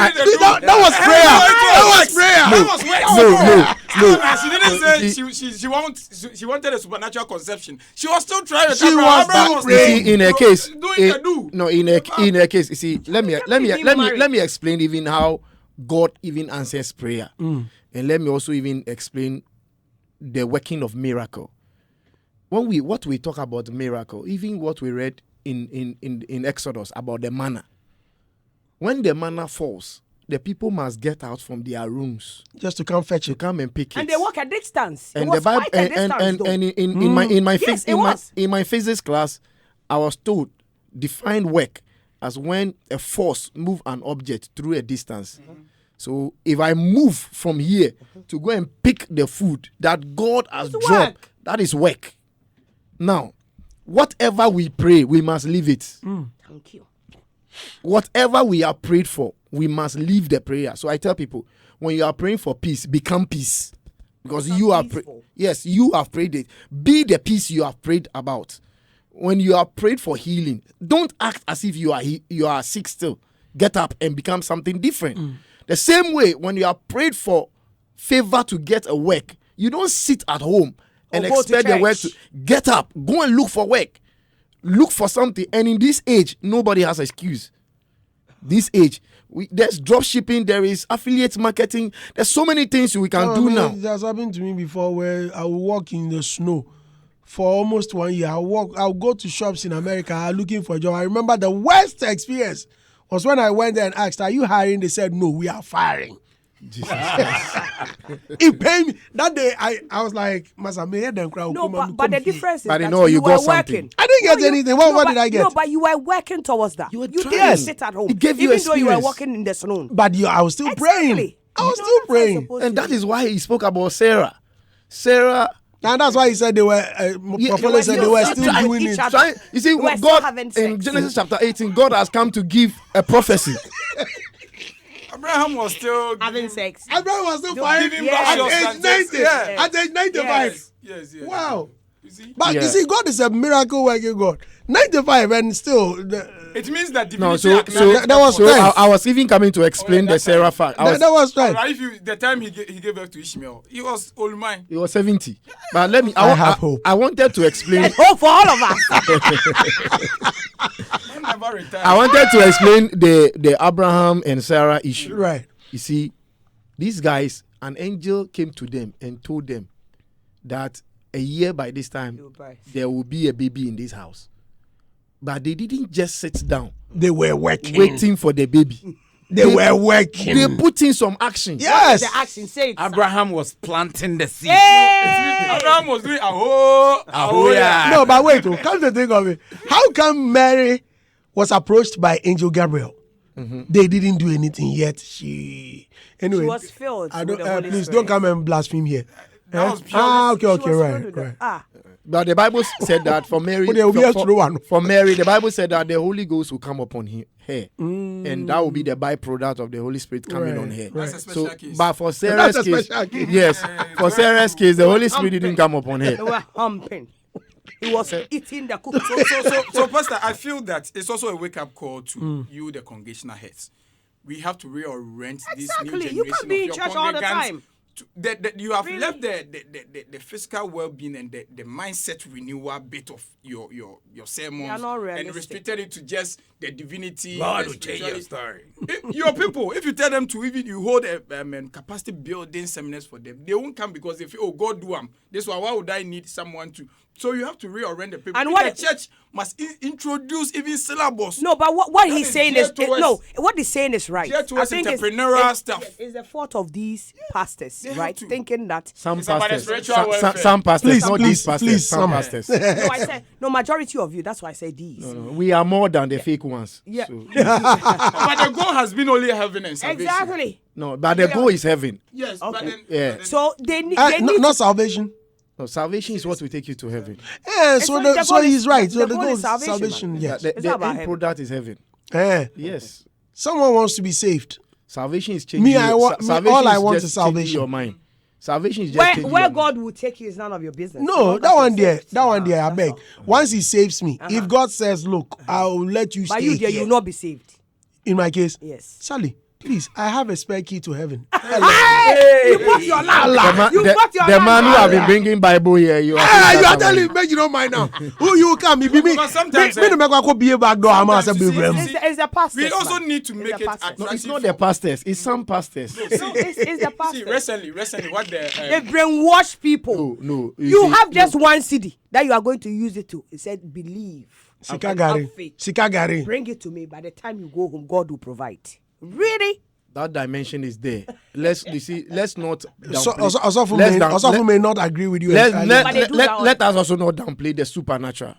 was prayer. She didn't say she wanted a supernatural conception. She was still trying. She was Abraham praying. In a case, doing the do. No, in a case, you see, let me explain even how God even answers prayer, and let me also even explain the working of miracle. What we talk about miracle, even what we read in Exodus about the manna. When the manna falls, the people must get out from their rooms just to come fetch it, and and pick it. And they walk a distance. And the Bible in my physics class, I was told define work as when a force move an object through a distance. So if I move from here to go and pick the food that God has dropped, that is work. Now, whatever we pray, we must leave it. Thank you. Whatever we are prayed for, we must leave the prayer. So I tell people, when you are praying for peace, become peace. Because you are you have prayed it. Be the peace you have prayed about. When you are prayed for healing, don't act as if you are sick still. Get up and become something different. The same way, when you are prayed for favor to get a work, you don't sit at home and expect the work to get up. Go and look for work. Look for something. And in this age, nobody has excuse. This age, there's drop shipping, there is affiliate marketing. There's so many things we can do now. It has happened to me before where I will walk in the snow for almost 1 year. I'll go to shops in America looking for a job. I remember the worst experience was when I went there and asked, "Are you hiring?" They said, "No, we are firing." It paid me. That day, I was like, no, but the difference is but that you were got working. I didn't get anything. What did I get? No, but you were working towards that. You were didn't trying. sit at home. It gave you even though you were experience. working in the saloon. But I was still praying. I was still praying. And that is why he spoke about Sarah. Sarah. And that's why he said they were, Prophet said they were still doing it. You see, God, in Genesis chapter 18, God has come to give a prophecy. Abraham was still having sex. Abraham was still giving fine back Yes. your at age sentence. 90. Yeah. At age 95. Yes. Yes. Wow. You see? But Yeah. you see, God is a miracle working God. 95 and still. It means that No, divinity. that was so right. I was even coming to explain the that time. Sarah fact. That was right. Right, if you, the time he gave birth to Ishmael, he was old man. It was 70. But let me. I have hope. I wanted to explain. There's hope for all of us. Never retired. I wanted to explain the Abraham and Sarah issue. Right. You see, these guys, an angel came to them and told them that a year by this time there will be a baby in this house. But they didn't just sit down They were working. waiting for the baby. They were working. They put in some action. Yes. The action, say it. Abraham was planting the seed. Hey! Abraham was doing aho, yeah. No, but wait. Come to think of it. How come Mary was approached by Angel Gabriel? They didn't do anything yet. Anyway. She was filled I with don't, the Holy please Spirit. don't come and blaspheme here. That was pure- Okay, She was right, filled with the- right. Ah, But the Bible said that for Mary, Oh, they will be a true one. for Mary, the Bible said that the Holy Ghost will come upon her, and that will be the byproduct of the Holy Spirit coming Right, on her. That's a special So, case. but for That's Sarah's a case, special case. yes, for Sarah's case, the Holy Spirit didn't come upon they her. were humping. He was eating the cook. So, Pastor, I feel that it's also a wake-up call to you, the congregational heads. We have to reorient this new Exactly. generation You can't be of in your church all the congregants time. You have Really? left the physical well-being and the mindset renewal bit of your sermons They are not and realistic. restricted it to just the divinity. God the will change your spirituality. Your people, if you tell them to, even you hold a capacity building seminars for them, they won't come because they feel, oh, God do them. This one, why would I need someone to? So you have to reorient the people. And If what- the church must introduce even syllabus. No, but what That he's is saying geared is towards- no. What he's saying is right. geared towards entrepreneurial it's, stuff. It's the fault of these pastors, have right? to. Thinking that. Some It's about the pastors, spiritual welfare. some pastors, Please, not please, these pastors, please, some some. pastors. No, I said no. Majority of you. That's why I said these. We are more than the fake ones. Yeah. So, But the goal has been only heaven and salvation. Exactly. no, but the goal is heaven. Yes, but Okay. then, Yeah. but then So they need. They need not salvation. No, salvation is what will take you to heaven. So not- the so goal is- he's right. So the the goal goal is is salvation, salvation. man. Yes. The It's not about end heaven. product is heaven. Yes. Someone wants to be saved. Salvation is changing. Me, your- I want- me, salvation all I is want just is changing salvation. Your mind. Salvation is just where changing where your God mind. will take you is none of your business. No, You that know one you're there. saved. That one there. I That's beg. all. Once he saves me, if God says, "Look, I'll let you But stay you there, you here," will not be saved. in my case, Yes. Sally, please, I have a spare key to heaven. Hey, you bought your land. You bought your the land. man who have been bringing Bible here, you are. Ah, saying you that are telling about me, you don't mind now. Who you come? It be me. Because sometimes, Me make I go be a back door. I'm sometimes a you big see- room. It's the pastors. we also man. need to It's make the it pastors. attractive. No, it's not the pastors. It's some pastors. No, it's the pastors. See, recently, what They the brainwash people. No. You see, have just one CD that you are going to use it to. He said, believe. and have Sikagari. faith. Sikagari. Bring it to me. By the time you go home, God will provide. Really? that dimension is there. Let's not. So, downplay- also let's down- may not agree with you. let, entirely. let, But they let, do let, that let us also not downplay the supernatural.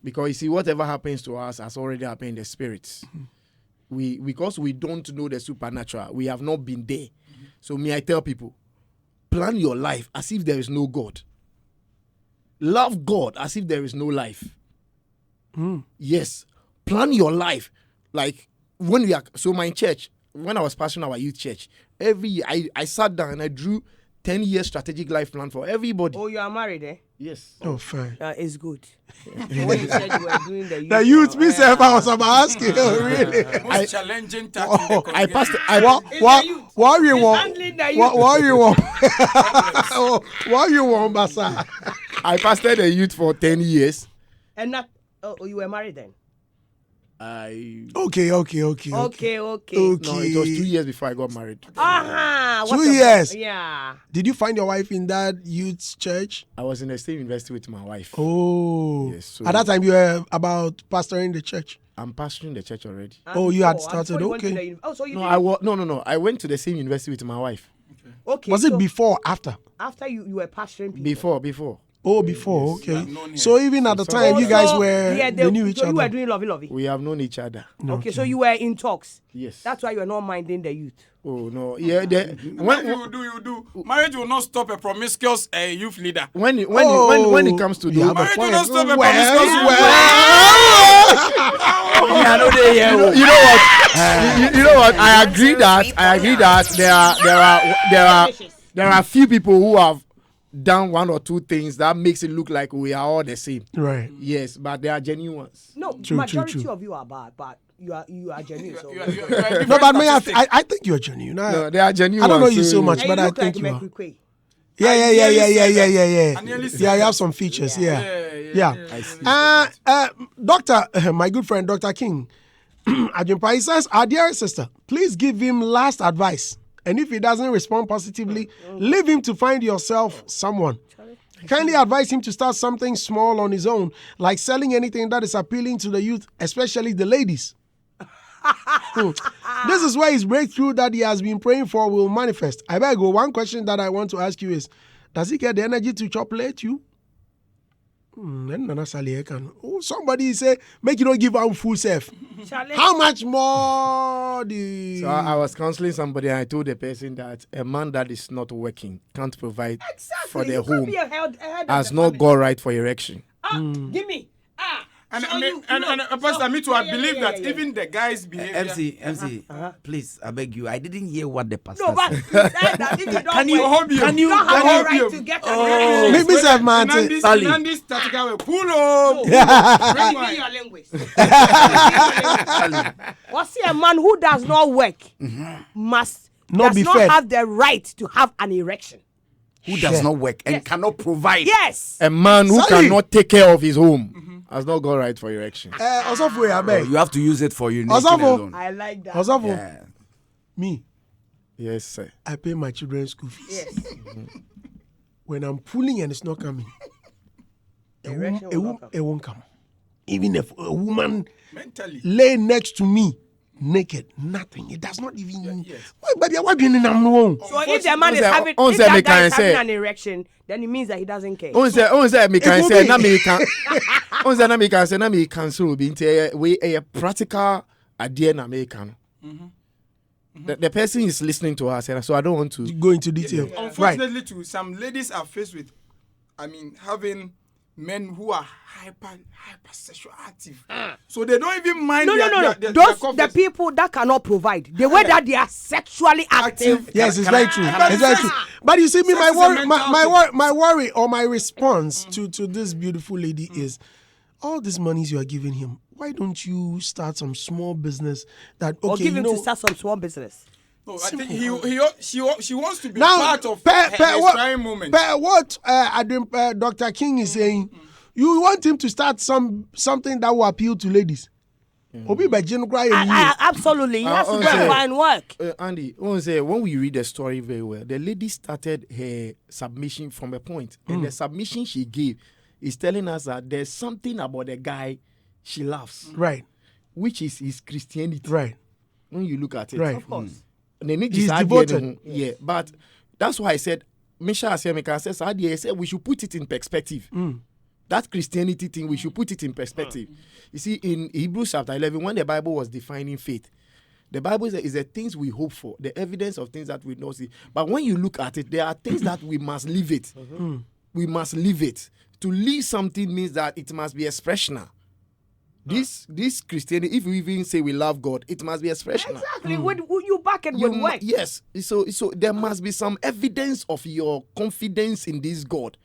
Because you see, whatever happens to us has already happened in the spirits. Because we don't know the supernatural, we have not been there. So I tell people, plan your life as if there is no God. Love God as if there is no life. Yes. Plan your life. Like when we are, so my church, when I was pastoring our youth church, every year I sat down and I drew 10-year strategic life plan for everybody. Oh, you are married, eh? Yes. Oh, fine. It's good. When you said you were doing the youth. The youth, now, myself, I was about asking. Oh, really? most challenging task in the I congregation. passed. What you want? handling the youth. What you want? What you want, Basa? I pastored a youth for 10 years. And not. Oh, you were married then? Okay. Okay. No, it was 2 years before I got married. Aha. 2 years. Yeah. Did you find your wife in that youth church? I was in the same university with my wife. Oh. Yes, so- At that time, you were about pastoring the church. I'm pastoring the church already. Oh, you had And started, before you went to okay. the uni- Oh, so you No, didn't- no. I went to the same university with my wife. Okay. Was it so before or after? after you were pastoring people? Before. Oh, before, okay. have known her. So even at the time, you guys were, they knew each so you were other. doing lovey. We have known each other. Okay, so you were in talks. Yes. That's why you are not minding the youth. Oh no. Yeah. What you do. Marriage will not stop a promiscuous youth leader. When it comes to you the have a Marriage will point. not stop a Well, promiscuous youth you know what? You know what? I agree that there are few people who have done one or two things that makes it look like we are all the same. Right. Yes, but they are genuine ones. No, True, majority true. of you are bad, but you are genuine. So. You are No, but me, statistics. I think you're genuine. No, they are genuine. I don't know ones, you so much, And but you I look think like you are. Mekwe. Yeah. I nearly said Yeah, you that. have some features. Yeah. I see. Doctor, my good friend, Dr. King, Ajimpa, he says, our dear sister, please give him last advice. And if he doesn't respond positively, leave him to find yourself someone. Kindly advise him to start something small on his own, like selling anything that is appealing to the youth, especially the ladies. This is where his breakthrough that he has been praying for will manifest. I beg you, one question that I want to ask you is, does he get the energy to chocolate you? Somebody say, make you not give out full self. How much more So I was counseling somebody and I told the person that a man that is not working can't provide for the home has not got right for erection. Give me. And So I mean, you and know, Pastor, so- me too, I yeah, believe yeah, that yeah. even the guy's behavior. MC, please, I beg you. I didn't hear what the pastor No, but said. if you don't Can you- work, can you you- don't have can the you- right to get Oh. an Make me say, man, Sally. Nandi statical will pull up. Give me your linguist. What's a man who does not work must Not does be not fed. have the right to have an erection. Who does not work and cannot provide. Yes. A man who Sorry. cannot take care of his home has not got right for erection. Osofo, I beg. You have to use it for you. Osofo. I like that. Osofo, Yeah. me, Yes, sir. I pay my children's school fees. Yes. When I'm pulling and it's not coming, Erection will not come. it won't come. Even if a woman Mentally. lay next to me naked, nothing. It does not even. But what do you know? So if the man is Onse- having, onse if that me guy is can having say- an erection, then it means that he doesn't care. Onse me can It will say be. na me can. Onse na me can say na me can so be nti we a practical idea na me can. The person is listening to us, and so I don't want to. Go into detail. Right. Unfortunately, too, some ladies are faced with, having men who are hyper sexual active. So they don't even mind. No. their Those the confidence. people that cannot provide. The way that they are sexually active. Yes, it's Can very I- true. But It's very sex- true. But you see, me, sex my is a worry, mental my worry, or my response to this beautiful lady is, all these monies you are giving him. Why don't you start some small business that Or okay, give you him know? to start some small business. No, I think she wants to be Now, part of per his what, trying moment. per what Dr. King is saying, you want him to start something that will appeal to ladies. Obi Bajin cry in you. Absolutely. He has to go okay. and find work. Andy, when we read the story very well, the lady started her submission from a point, and the submission she gave is telling us that there's something about the guy she loves, Right, which is his Christianity. right, When you look at it, right. Of course. He's devoted. Yeah, but that's why I said, Misha Asemeka says, I said we should put it in perspective. That Christianity thing, we should put it in perspective. You see, in Hebrews chapter 11, when the Bible was defining faith, the Bible is the things we hope for, the evidence of things that we don't see. But when you look at it, there are things that we must live it. We must live it. To live something means that it must be expressional. This Christianity, if we even say we love God, it must be expressional. Exactly. You back it with work. Yes. So there must be some evidence of your confidence in this God.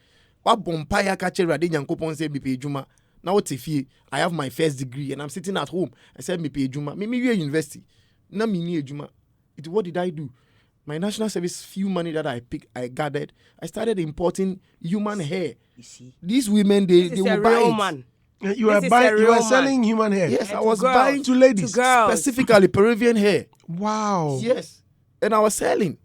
What bompire catch Rade Nyankopon say me pay juma. Now what if I have my first degree and I'm sitting at home. I said me pay juma. Me university. Na me ni juma. What did I do? My national service few money that I gathered. I started importing human hair. You see. These women they This is will a buy real it. man. You are This is buying, a you real are man. selling human hair. Yes, I to was girls. buying To ladies. To girls. specifically Peruvian hair. Wow. Yes. And I was selling.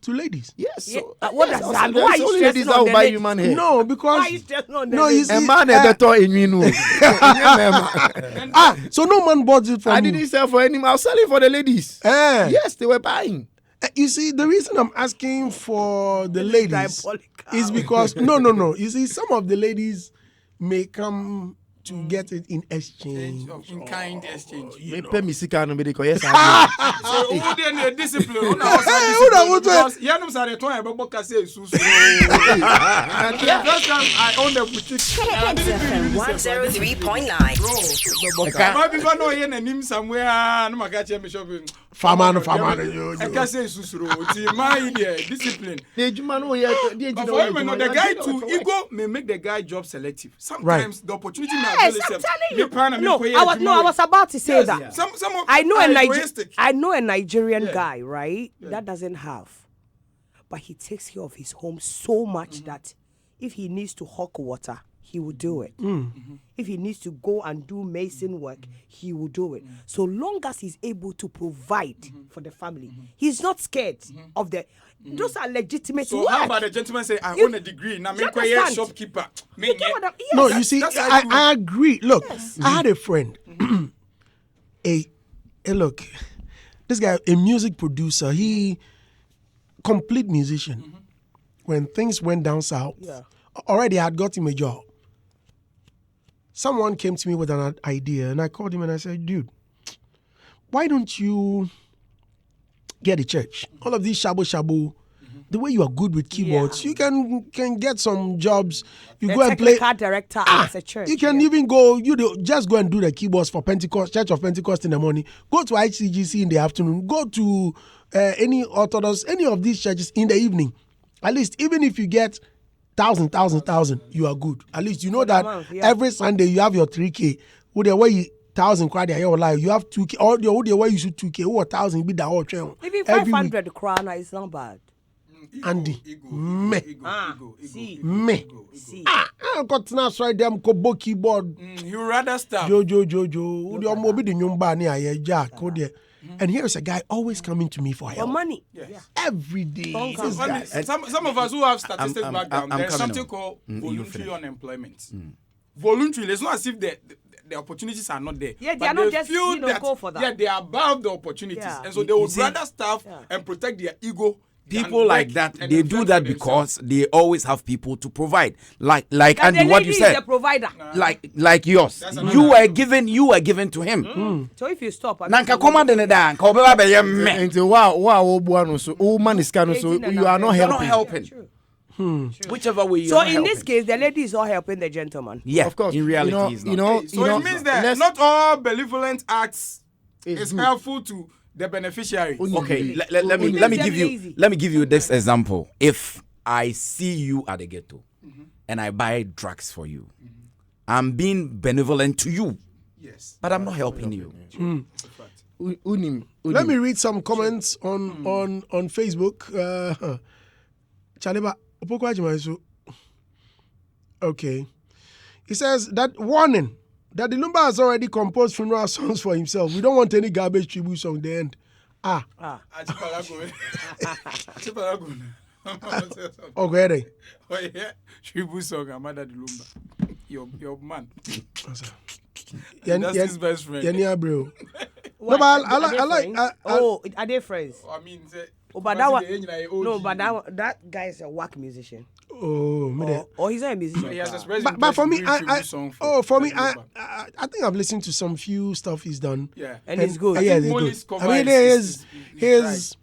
To ladies. Yes. Yeah, So, what yes, does I was that mean? selling. Why are So you only stressing ladies on that will the buy ladies? human hair. No, because Why are you stressing on the no, you ladies? see, A man a better in you know. so no man bought it from I you. didn't sell for any. I was selling for the ladies. Eh. Yes, they were buying. You see, the reason I'm asking for the ladies diabolical. is because no. You see, some of the ladies may come to get it in exchange. In kind exchange. Me pay me sika no be dey yes. So who then the discipline? Who now because yeah, no say the ton ebe kase isusu. And the first time I owned a boutique. FM 103.9. Bro, people know here nanim somewhere no maka che me shopping. Farmer yo. Kase isusu. Ti my idea discipline. The ejuma no ye The guy too ego may make the guy job selective. Sometimes the opportunity may Yes, I'm telling you. I was about to say that. Some of I know egoistic. I know a Nigerian guy, right? That doesn't have, but he takes care of his home so much that if he needs to hawk water, he will do it. If he needs to go and do mason work, he will do it. So long as he's able to provide for the family, he's not scared of the. Those are legitimate So work. how about the gentleman say, I own a degree, now make a shopkeeper. You get what I'm- yes. No, you see, that's I agree. Look, I had a friend, look, this guy, a music producer, he complete musician. When things went down south, already I had got him a job. Someone came to me with an idea, and I called him and I said, dude, why don't you get a church? All of these shabu, the way you are good with keyboards, you can get some jobs. You The go and play. technical director at a church. You can even go. Just go and do the keyboards for Pentecost, Church of Pentecost in the morning. Go to ICGC in the afternoon. Go to any Orthodox, any of these churches in the evening. At least, even if you get 1,000, you are good. At least you know that every Sunday you have your 3K. With the way you 1,000 crowd your life, you have 2K. Or the way you should 2K, or 1,000 be the whole train. Even 500 krona is not bad. Andy, me. See. I got now sorry them kobo keyboard. You rather stop. Jojo. The omo the nyumba ni aye jack. And here is a guy always coming to me for help. For money. Every day. This guy. Some of us who have statistics background, there's something called voluntary unemployment. Voluntary, it's not as if the opportunities are not there. Yeah, they are not just, go for that. Yeah, they are above the opportunities. And so they would rather staff and protect their ego. People like that, they do that because they always have people to provide. Like Andy, what you said. The provider. Like yours. You were given to him. So if you stop, Nanka command in the dan, ko beba be yem me. And wow, no so man is kind so you are not You're not helping. helping. Whichever way you So are in helping. this case, the lady is all helping the gentleman. Yeah, Of course. in reality, it's not. So it means that not all benevolent acts is helpful to the beneficiary. Okay, let me give you this example. If I see you at the ghetto and I buy drugs for you, I'm being benevolent to you. Yes. But I'm not helping you. Let me read some comments on Facebook. Chaleba Opoko Ajimaisu. Okay. He says that warning that the Lumba has already composed funeral songs for himself. We don't want any garbage tribute song at the end. Okay. Oh yeah, tribute song. Amada Lumba, your man. That's his best friend. Yeah, bro. No, but I like. Are they friends? I mean, But that one, that guy is a whack musician. Or he's not a musician. He has expressed but for me, I think I've listened to some few stuff he's done. Yeah, and it's good. Yeah, they're good. I mean, his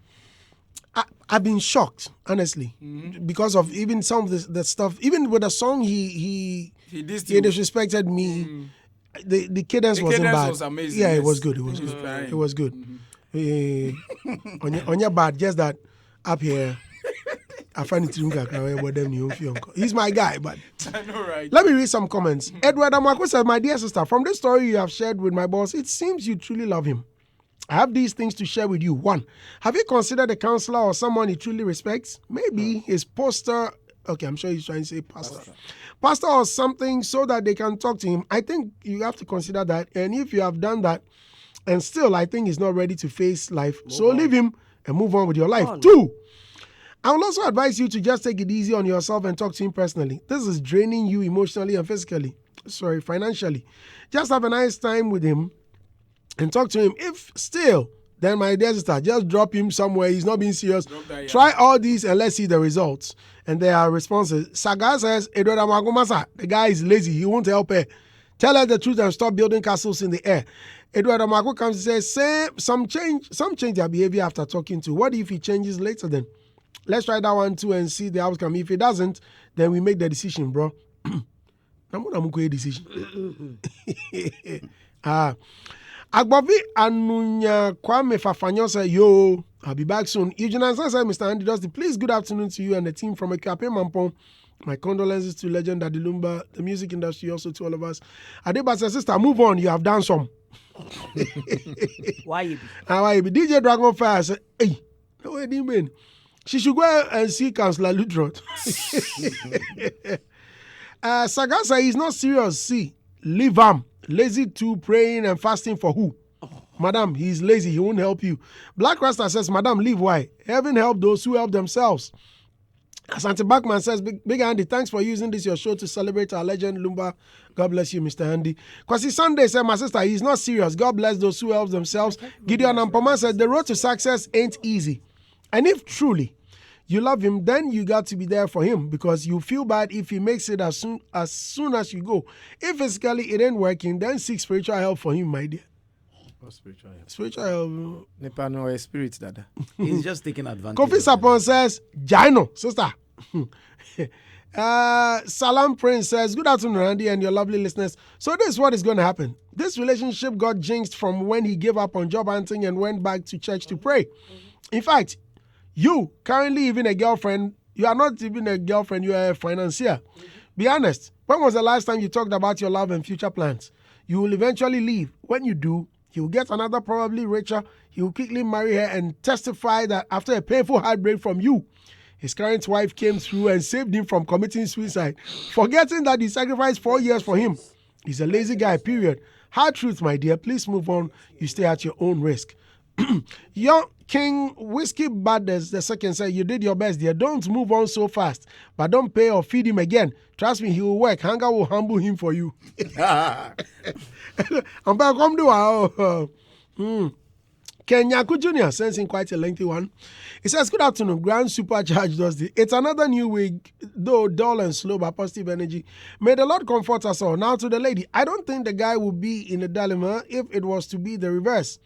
I've been shocked, honestly, because of even some of the stuff. Even with the song, he disrespected me. The cadence wasn't bad. Was amazing. Yeah, yes. It was good. It was good. On your bad, just that up here. I find it he's my guy, but I know, right? Let me read some comments. Edward Amako said, "My dear sister, from this story you have shared with my boss, it seems you truly love him. I have these things to share with you. 1, have you considered a counselor or someone he truly respects? Maybe his pastor. Okay, I'm sure he's trying to say pastor. Pastor or something so that they can talk to him. I think you have to consider that. And if you have done that, and still I think he's not ready to face life, leave him and move on with your life. 2, I will also advise you to just take it easy on yourself and talk to him personally. This is draining you emotionally and financially. Just have a nice time with him and talk to him. If still then my dear sister, just drop him somewhere. He's not being serious. That, yeah. Try all these and let's see the results. And there are responses. Saga says, Edward Amagumasa, the guy is lazy. He won't help her. Tell her the truth and stop building castles in the air. Edward Amago comes and says, some change their behavior after talking to. What if he changes later then? Let's try that one too and see the outcome. If it doesn't, then we make the decision, bro. Decision. Agbovi Anunya Kwame Fafanyo said, yo, I'll be back soon. Eugene said, Mr. Andy Dusty, please, good afternoon to you and the team from Ekape Mampong. My condolences to legend Daddy Lumba, the music industry, also to all of us. Adeba says, sister, move on. You have done some. Why you be? Why you be? DJ Dragonfire said, hey, no, what do you mean? She should go and see Councillor Lutrot. Sagasa is not serious. See, leave him. Lazy too, praying and fasting for who? Madam, he's lazy. He won't help you. Black Rasta says, Madam, leave. Why? Heaven help those who help themselves. Asante Bachman says, Big Andy, thanks for using this your show to celebrate our legend Lumba. God bless you, Mr. Andy. Kwasi Sunday said, my sister, he's not serious. God bless those who help themselves. Gideon Ampoma said, the road to success ain't easy. And if truly you love him, then you got to be there for him because you feel bad if he makes it as soon as you go. If physically it ain't working, then seek spiritual help for him, my dear. Spiritual help. Spiritual help. Nepa no spirit, dada. He's just taking advantage. Kofi Sapon says, Jaino, sister. Salam Prince says, good afternoon, Randy, and your lovely listeners. So this is what is going to happen. This relationship got jinxed from when he gave up on job hunting and went back to church to pray. In fact, you currently even a girlfriend, you are not even a girlfriend, you are a financier. Be honest. When was the last time you talked about your love and future plans? You will eventually leave. When you do, he will get another, probably richer. He will quickly marry her and testify that after a painful heartbreak from you, his current wife came through and saved him from committing suicide, forgetting that he sacrificed 4 years for him. He's a lazy guy, period. Hard truth, my dear. Please move on. You stay at your own risk. Young King Whiskey Badders the second said, you did your best, dear. Don't move on so fast, but don't pay or feed him again. Trust me, he will work. Hunger will humble him for you. I'm back. Come do Kenyaku Jr. sends in quite a lengthy one. He says, good afternoon, Grand Supercharge Dusty. It's another new week, though dull and slow, but positive energy. May the Lord comfort us all. Now to the lady. I don't think the guy would be in a dilemma if it was to be the reverse.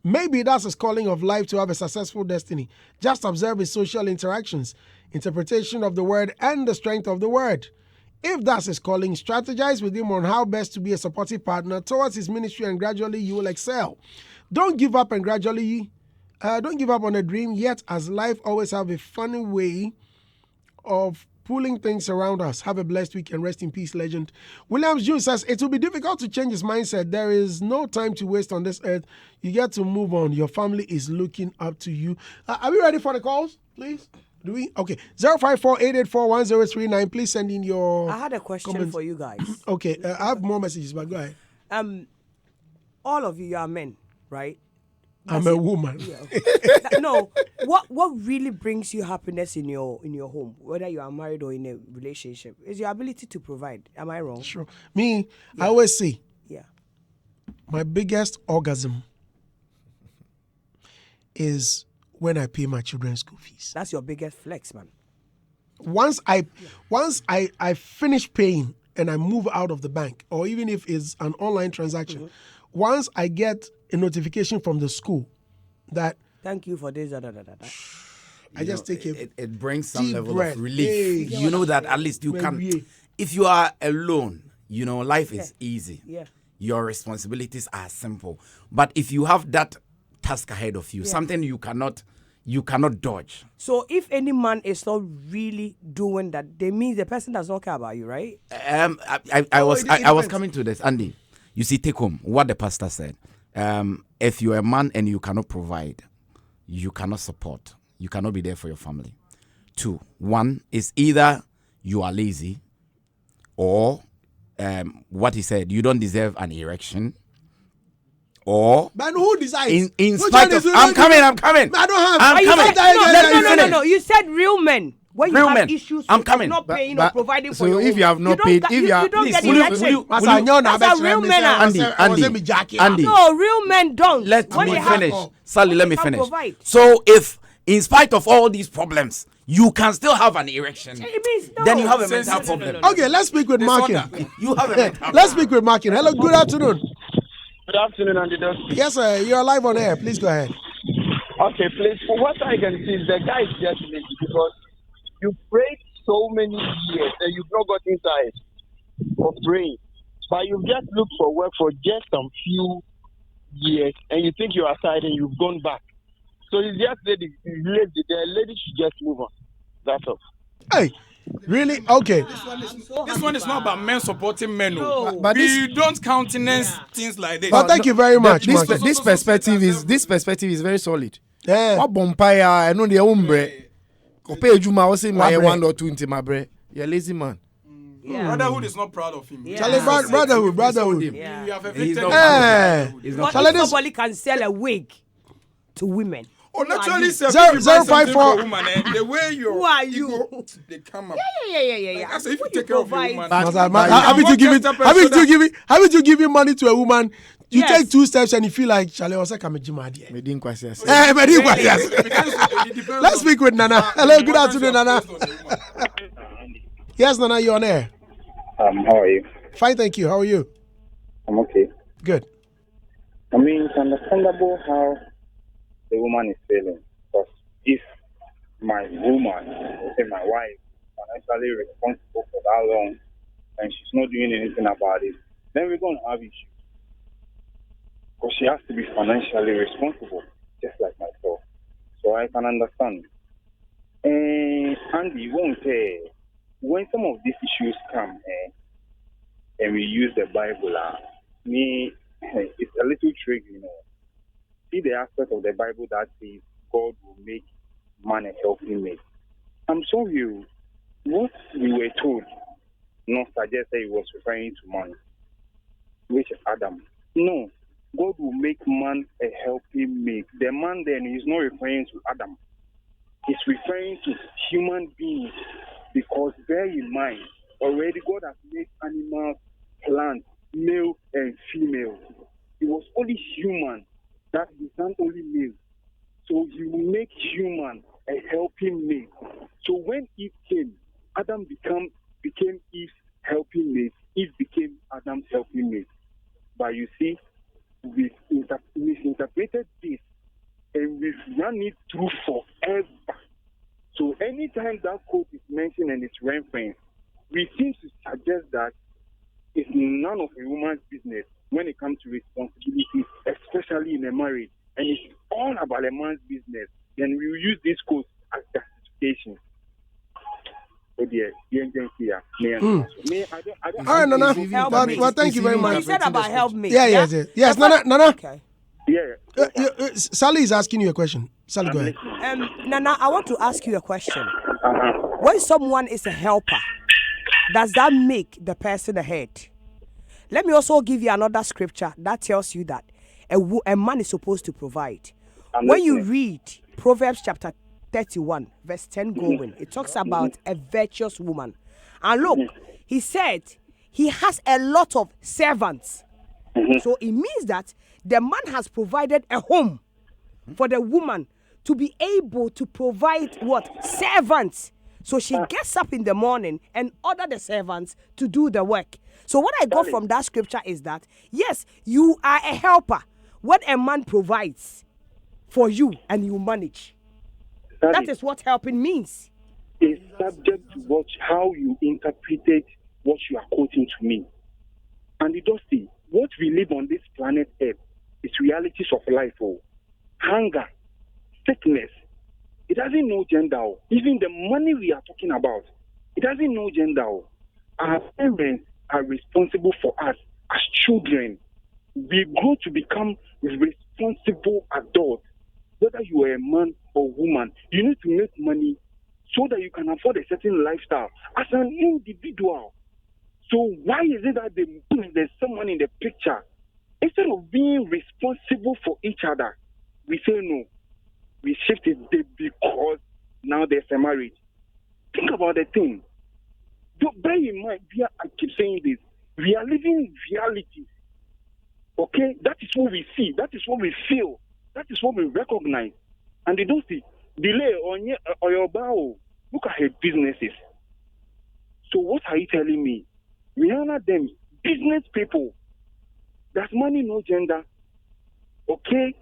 Maybe that's his calling of life to have a successful destiny. Just observe his social interactions, interpretation of the word, and the strength of the word. If that's his calling, strategize with him on how best to be a supportive partner towards his ministry, and gradually you will excel. Don't give up on a dream yet, as life always have a funny way of pulling things around us. Have a blessed week and rest in peace, legend. Williams June says, it will be difficult to change his mindset. There is no time to waste on this earth. You get to move on. Your family is looking up to you. Are we ready for the calls, please? Do we? Okay. 054-884-1039. Please send in your I had a question comments for you guys. Okay. I have more messages, but go ahead. All of you are men, right? I'm a woman. Yeah. No, what really brings you happiness in your home, whether you are married or in a relationship, is your ability to provide. Am I wrong? Sure. Me, yeah. I always say, yeah, my biggest orgasm is when I pay my children's school fees. That's your biggest flex, man. Once I finish paying and I move out of the bank, or even if it's an online transaction, once I get a notification from the school that thank you for this, I just take it brings some level breath. of relief. You know that at least you can. If you are alone, you know life is easy. Yeah. Your responsibilities are simple. But if you have that task ahead of you, something you cannot dodge. So if any man is not really doing that, they mean the person does not care about you, right? I was coming to this, Andy. You see, take home what the pastor said. If you're a man and you cannot provide, you cannot support, you cannot be there for your family. 2, 1 is either you are lazy, or what he said, you don't deserve an erection, or but who decides? In spite of, I'm coming. I don't have. No. You said real men. when you Real have men. issues I'm with coming. not paying But- or providing so for your if own, you have not don't paid- get- if you are- don't Please, get will you- elected. will you- Mas will you- anyo na That's how abɛkyerɛ real me men sɛ are. ɛwɔ sɛ me jacket. Andy. No, real men don't. Let When me they have- finish. Sally, let me can finish. provide. So if, in spite of all these problems, you can still have an erection, It means no. then you have a mental Sensitive. problem. Okay, let's speak with Markin. Disorder. You have a mental Let's speak with Markin. Hello, good afternoon. Good afternoon, Andy. Yes, sir. You're live on air. Please go ahead. Okay, please. For what I can see is the guy is just lazy because you prayed so many years and you've not got inside of praying. But you've just looked for work for just some few years and you think you're aside and you've gone back. So you just lazy. The lady should just move on. That's all. Hey, really? Okay. This one is not about men supporting men. No. But We don't countenance things like this. But thank you very much, This, Markin. this perspective is very solid. Yeah. What bumpire? I know the umbre. Kopay Juma was saying my Wabre. 1 or 2 into my bread. You're a lazy man. Brotherhood is not proud of him. Yeah. Charlie, brotherhood. Yeah. We have He's evicted not him. Eh. He's But not. Charlie, if this- somebody can sell a wig to women, Oh, naturally, sir. Zero- if you buy something 054 for a woman, the way you're, Who are you? They come up. yeah. I say if you When take care of your provide- woman, But- Masa, But- haven't you given money to a woman? You Yes. take 2 steps and you feel like Charlie was like, I'm a Jim Adie. Me didn't quite say. Eh, but he was, yes. it depends Let's on speak with Nana. how Hello, good important afternoon, you are Nana. placed on the woman. Yes, Nana, you're on air. How are you? Fine, thank you. How are you? I'm okay. Good. I mean, it's understandable how the woman is feeling. Because if my woman, say my wife, is financially responsible for that long and she's not doing anything about it, then we're going to have issues. Because she has to be financially responsible, just like myself. So I can understand. Andy, you won't say, when some of these issues come, and we use the Bible, it's a little tricky, See the aspect of the Bible that says God will make man a helping mate. I'm sorry, what we were told not suggest that he was referring to man, which is Adam. No, God will make man a helping mate. The man then is not referring to Adam. He's referring to human beings because bear in mind, already God has made animals, plants, male and female. It was only human that is not only male. So he will make human a helping mate. So when Eve came, Adam became Eve's helping mate. Eve became Adam's helping mate. But you see, we've misinterpreted this and we've run it through forever. So anytime that quote is mentioned and it's referenced, we seem to suggest that it's none of a woman's business when it comes to responsibility, especially in a marriage. And it's all about a man's business. Then we will use this quote as justification. Oh dear, I don't. All right, Nana. Help But, me. well, thank you very It's He much. said about help me. Yeah, yes. Nana. Okay. Yeah. Sally is asking you a question. Sally, go ahead. Nana, I want to ask you a question. When someone is a helper, does that make the person a head? Let me also give you another scripture that tells you that a man is supposed to provide. When you read Proverbs chapter 31, verse 10 going, it talks about a virtuous woman. And look, he said he has a lot of servants. So it means that the man has provided a home for the woman to be able to provide what? Servants. So she gets up in the morning and order the servants to do the work. So what I got from that scripture is that, yes, you are a helper. What a man provides for you and you manage. That is what helping means. It's subject to how you interpreted what you are quoting to me. And you don't see, what we live on this planet Earth is realities of life. Hunger, sickness, it doesn't know gender. Even the money we are talking about, it doesn't know gender. Our parents are responsible for us as children. We grow to become responsible adults. Whether you are a man or woman, you need to make money so that you can afford a certain lifestyle as an individual. So why is it that there's someone in the picture, instead of being responsible for each other, we say no. We shift it because now there's a marriage. think about the thing. Bear in mind, I keep saying this. We are living reality. Okay? That is what we see. That is what we feel. That is what we recognize. And they don't see. Delay on your bow. Look at her businesses. So what are you telling me? We honor them. Business people. There's money, no gender. Okay?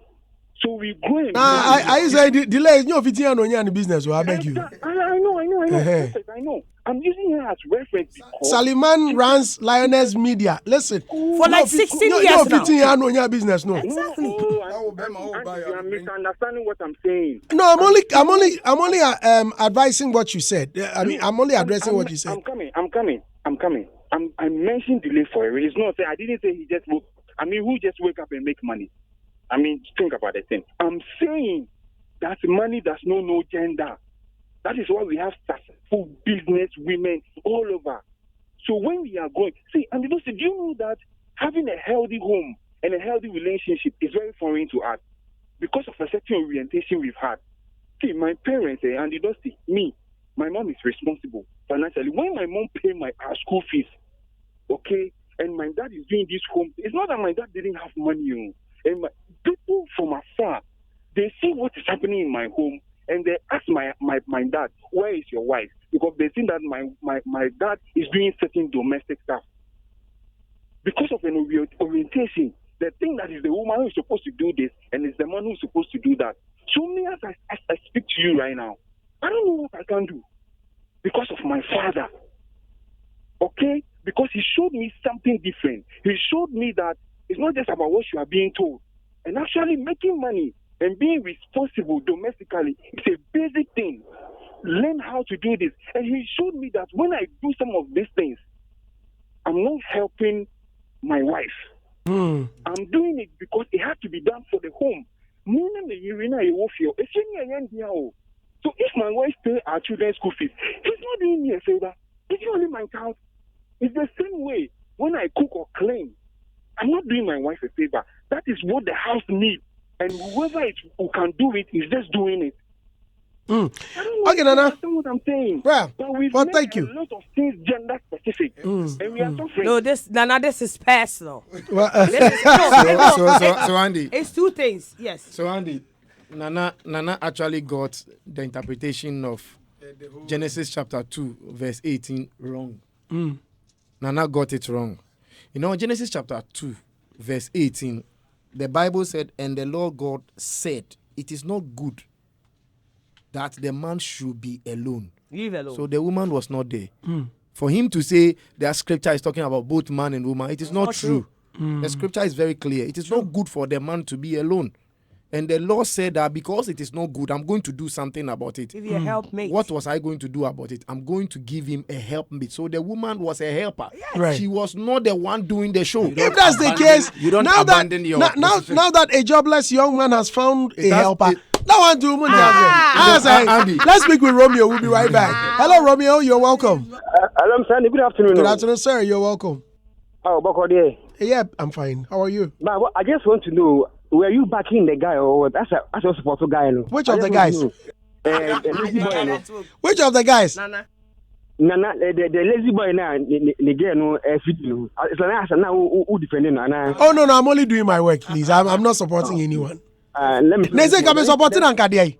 So we grow in I say delay is no fitting on your business, so I beg you. I know. I'm using her as reference because Saliman runs Lioness Media. Listen, for like 16 years no now. fitting on your business, no. Exactly. you are misunderstanding what I'm saying. No, I'm only advising what you said. I mean, I'm only addressing what you said. I'm coming. I mentioned delay for a reason. It's not saying I didn't say he just woke. I mean, who just wake up and make money? I mean, think about the thing. I'm saying that money does not know gender. That is why we have successful business women all over. So when we are going, see, and do you know that having a healthy home and a healthy relationship is very foreign to us because of a certain orientation we've had. See, my parents, and you don't see me, my mom is responsible financially. When my mom pay my school fees, okay, and my dad is doing this home, it's not that my dad didn't have money, and people from afar, they see what is happening in my home, and they ask my dad, where is your wife? Because they think that my dad is doing certain domestic stuff. Because of an orientation, they think that is the woman who is supposed to do this, and it's the man who is supposed to do that. So me, as I speak to you right now, I don't know what I can do because of my father. Okay? Because he showed me something different. He showed me that it's not just about what you are being told. And actually making money and being responsible domestically is a basic thing. Learn how to do this. And he showed me that when I do some of these things, I'm not helping my wife. I'm doing it because it has to be done for the home. So if my wife pays our children's school fees, he's not doing me a favor. It's only my child. It's the same way when I cook or clean. I'm not doing my wife a favor. That is what the house needs. And whoever who can do it is just doing it. I don't know Okay, Nana. That's what I'm saying. Well, but we've well, made thank a you. lot of things gender specific. And we are suffering. No, this is personal. Well, So Andy. It's two things. Yes. So Andy, Nana actually got the interpretation of Genesis chapter 2, verse 18 wrong. Nana got it wrong. You know, Genesis chapter 2, verse 18, the Bible said, and the Lord God said, it is not good that the man should be alone. Leave alone. So the woman was not there. For him to say that scripture is talking about both man and woman, it is not true. The scripture is very clear. It is not good for the man to be alone. And the Lord said that because it is not good, I'm going to do something about it. Give you a helpmate. What was I going to do about it? I'm going to give him a helpmate. So the woman was a helper. Yes. Right. She was not the one doing the show. if that's the case, you don't now abandon your now that a jobless young man has found a helper, that one do money. Andy. Let's speak with Romeo. We'll be right back. Hello, Romeo. You're welcome. Hello, Sandy. Good afternoon. Good afternoon, sir. You're welcome. Oh, Boko there. Yeah, I'm fine. How are you? Man, I just want to know, were you backing the guy or what? That's a supporter guy. No? Which of the guys? Lazy boy, no? Which of the guys? Nana. The lazy boy now, the girl no video. It's like now who defending now. Oh no, I'm only doing my work, please. I'm not supporting anyone. Let me. They say come supporting Ankadiai.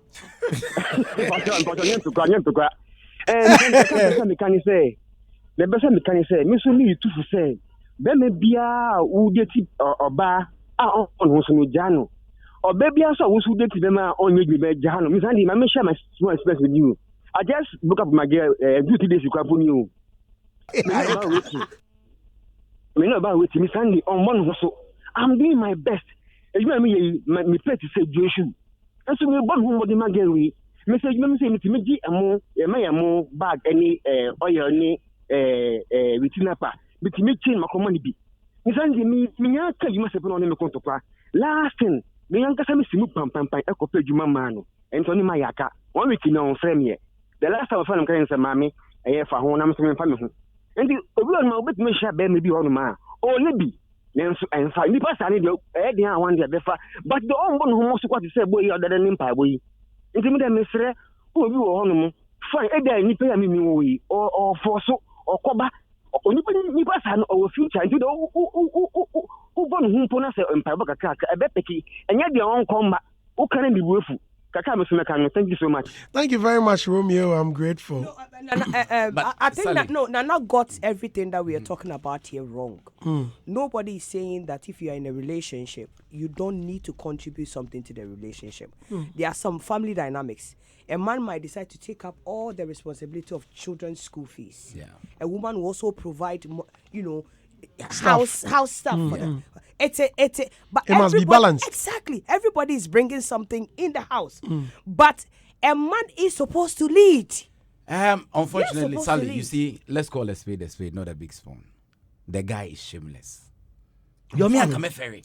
The best mechanic say, Miss Lee to say, Beme Bia, who get it or bar on Jano. Or baby, I saw who get them on you, Jano. Miss Andy, I share my small expense with you. I just look up my girl, duty days you can put you. I mean, about with Miss Andy on one also. I'm doing my best. You know me, my pet to say Joshua. And so we're born home with the Magari. Message me say, Mitty, a more bag, any oil, any retinapa. But you make change my commodity. Miss Andy, me, you must have been on the contour. Last thing, the young Cassam is pam, echo page you, man, and Tony Mayaka. 1 week in on frame here. The last time I found him, mammy, a year for home, I'm coming from him. And the one bit me shall bear maybe on ma, or maybe. And find me pass any one day before. But the own one who wants to say, boy, other than empire, boy. Intimate Mr. Who you on fine. Either any pay me we or for so or coba or nipa san or future into the who born who pona say empire kaka a bepeki and yet their own combat who can be worthful. Thank you so much. Thank you very much, Romeo. I'm grateful. No, I think that Nana got everything that we are talking about here wrong. Nobody is saying that if you are in a relationship, you don't need to contribute something to the relationship. There are some family dynamics. A man might decide to take up all the responsibility of children's school fees. Yeah. A woman will also provide, house stuff for them. But it must be balanced. Exactly. Everybody is bringing something in the house. But a man is supposed to lead. Unfortunately, Sally, you see, let's call a spade, not a big spoon. The guy is shameless. You're me and come ferry.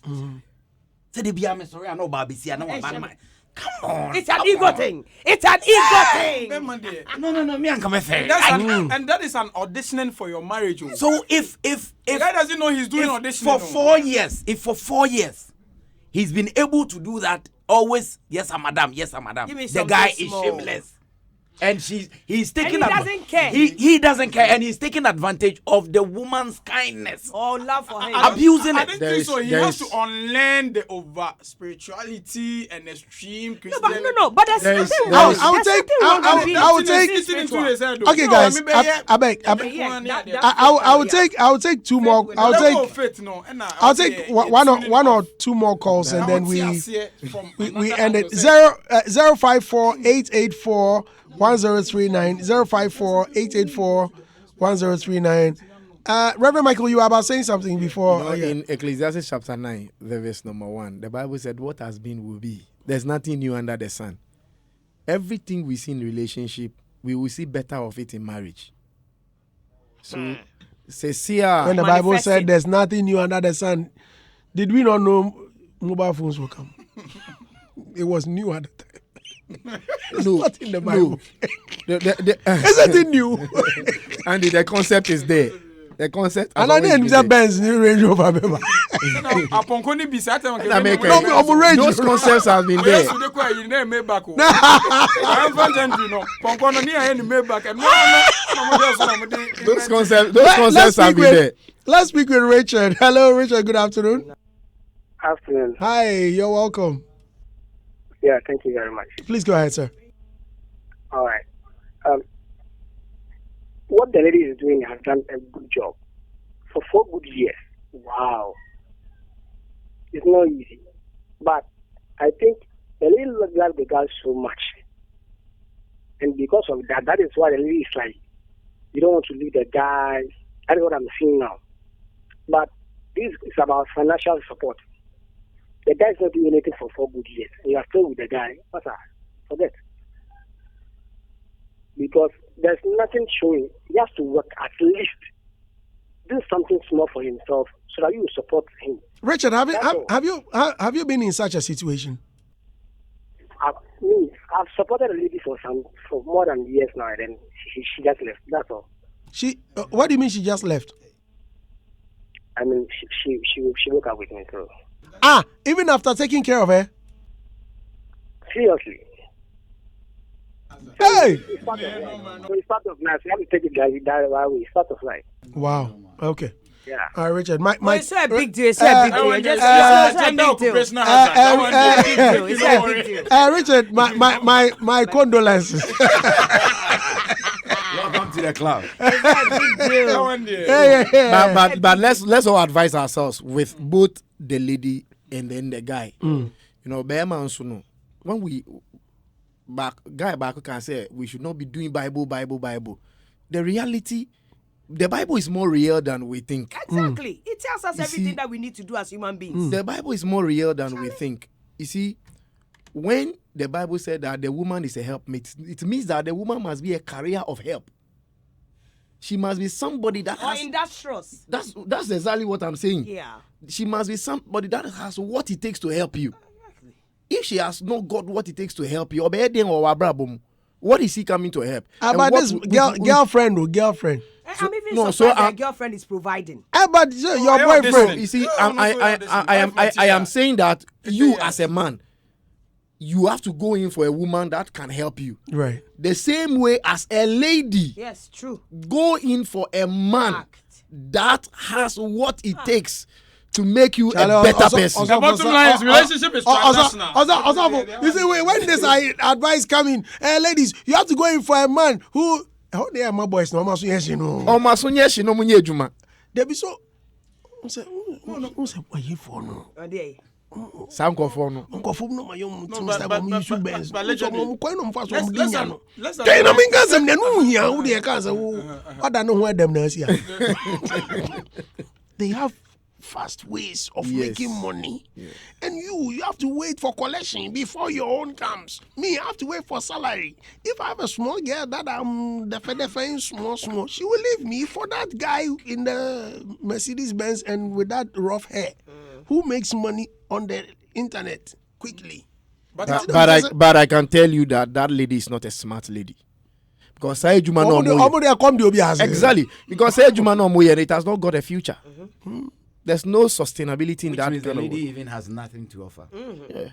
Say the be I'm sorry, I know Barbie, I know man. Come on. It's an ego thing. It's an ego thing. No, me and come ferry. And that is an auditioning for your marriage. So if the guy doesn't know he's doing auditioning for 4 years, if for 4 years he's been able to do that, always yes, madam, the guy is shameless. And he's taking and he doesn't care. He doesn't care, and he's taking advantage of the woman's kindness. Oh, love for him. Abusing I it. don't think so. He has to unlearn the over spirituality and extreme Christianity. No. But there's nothing wrong. I will take. Okay, guys. I will take two more. I'll take one or two more calls, and then we end it. 054 884 1039 054 884 1039. Reverend Michael, you were about saying something before. In Ecclesiastes chapter 9, the verse number 1, the Bible said, what has been will be. There's nothing new under the sun. Everything we see in relationship, we will see better of it in marriage. So, when the Bible said there's nothing new under the sun, did we not know mobile phones will come? It was new at the time. It's not in the Bible. Isn't it new? And the concept is there. The concept. And I didn't Benz new Range Rover. Those concepts have been there. Those concepts have been there. Let's speak with Richard. Hello, Richard. Good afternoon. Afternoon. Hi, you're welcome. Yeah, thank you very much. Please go ahead, sir. All right. What the lady is doing has done a good job for 4 good years. Wow. It's not easy. But I think the lady loves the girl so much. And because of that, that is why the lady is like, you don't want to leave the guy. That is what I'm seeing now. But this is about financial support. The guy is not doing anything for 4 good years. You are still with the guy. What's that? Forget. Because there's nothing showing. He has to work at least. Do something small for himself so that you support him. Richard, have you been in such a situation? I've supported a lady for more than years now, and then she just left. That's all. What do you mean she just left? I mean, she woke up with me, so. Even after taking care of her? Seriously. Hey! It's part of life. You have to take it that way. It's part of life. Wow. Okay. Yeah. All right, Richard. It's a big deal. It's a big deal. Richard, my condolences. Welcome to the club. But let's all advise ourselves with both the lady and then the guy. You know, when we back can say we should not be doing Bible. The reality, the Bible is more real than we think. Exactly. It tells us everything that we need to do as human beings. The Bible is more real than we think. You see, when the Bible said that the woman is a helpmate, it means that the woman must be a carrier of help. She must be somebody that has... industrious. That's exactly what I'm saying. Yeah. She must be somebody that has what it takes to help you. If she has not got what it takes to help you, what is he coming to help? About this girlfriend. I'm even surprised that girlfriend is providing. But your boyfriend. You see, I am saying that you as a man, you have to go in for a woman that can help you. Right. The same way as a lady, Yes, true. go in for a man Act. that has what it takes to make you Charlie, a better also- person. also- The bottom line is relationship is transactional. You see, when this advice coming, ladies, you have to go in for a man who. How they are my boys? No, I'm yes, you know. Ọmọ asonye ṣe no munye ejuma. They be so. Who say, what you for no? Saa nkɔfoɔ no. Nkɔfo no ma yom No, tun but- style but- mo but- issue but- Benz. but So allegedly- mo kɔ no mfa so Let's- mo let's dinya un- no. let's Kɛn na un- mi nka sɛm na no hia wo de ka sɛ wo. Oda no ho dem na asia. They have fast ways of Yes. making money. And you have to wait for collection before your own comes. Me, I have to wait for salary. If I have a small girl that I'm defending small, she will leave me for that guy in the Mercedes Benz and with that rough hair who makes money on the internet quickly. But But I can tell you that lady is not a smart lady. Because say ejuma no mo. Omo come the obi has. Exactly. Because say ejuma no mo here, it has not got a future. There's no sustainability in Which that means the kind of lady work. even has nothing to offer. Yeah.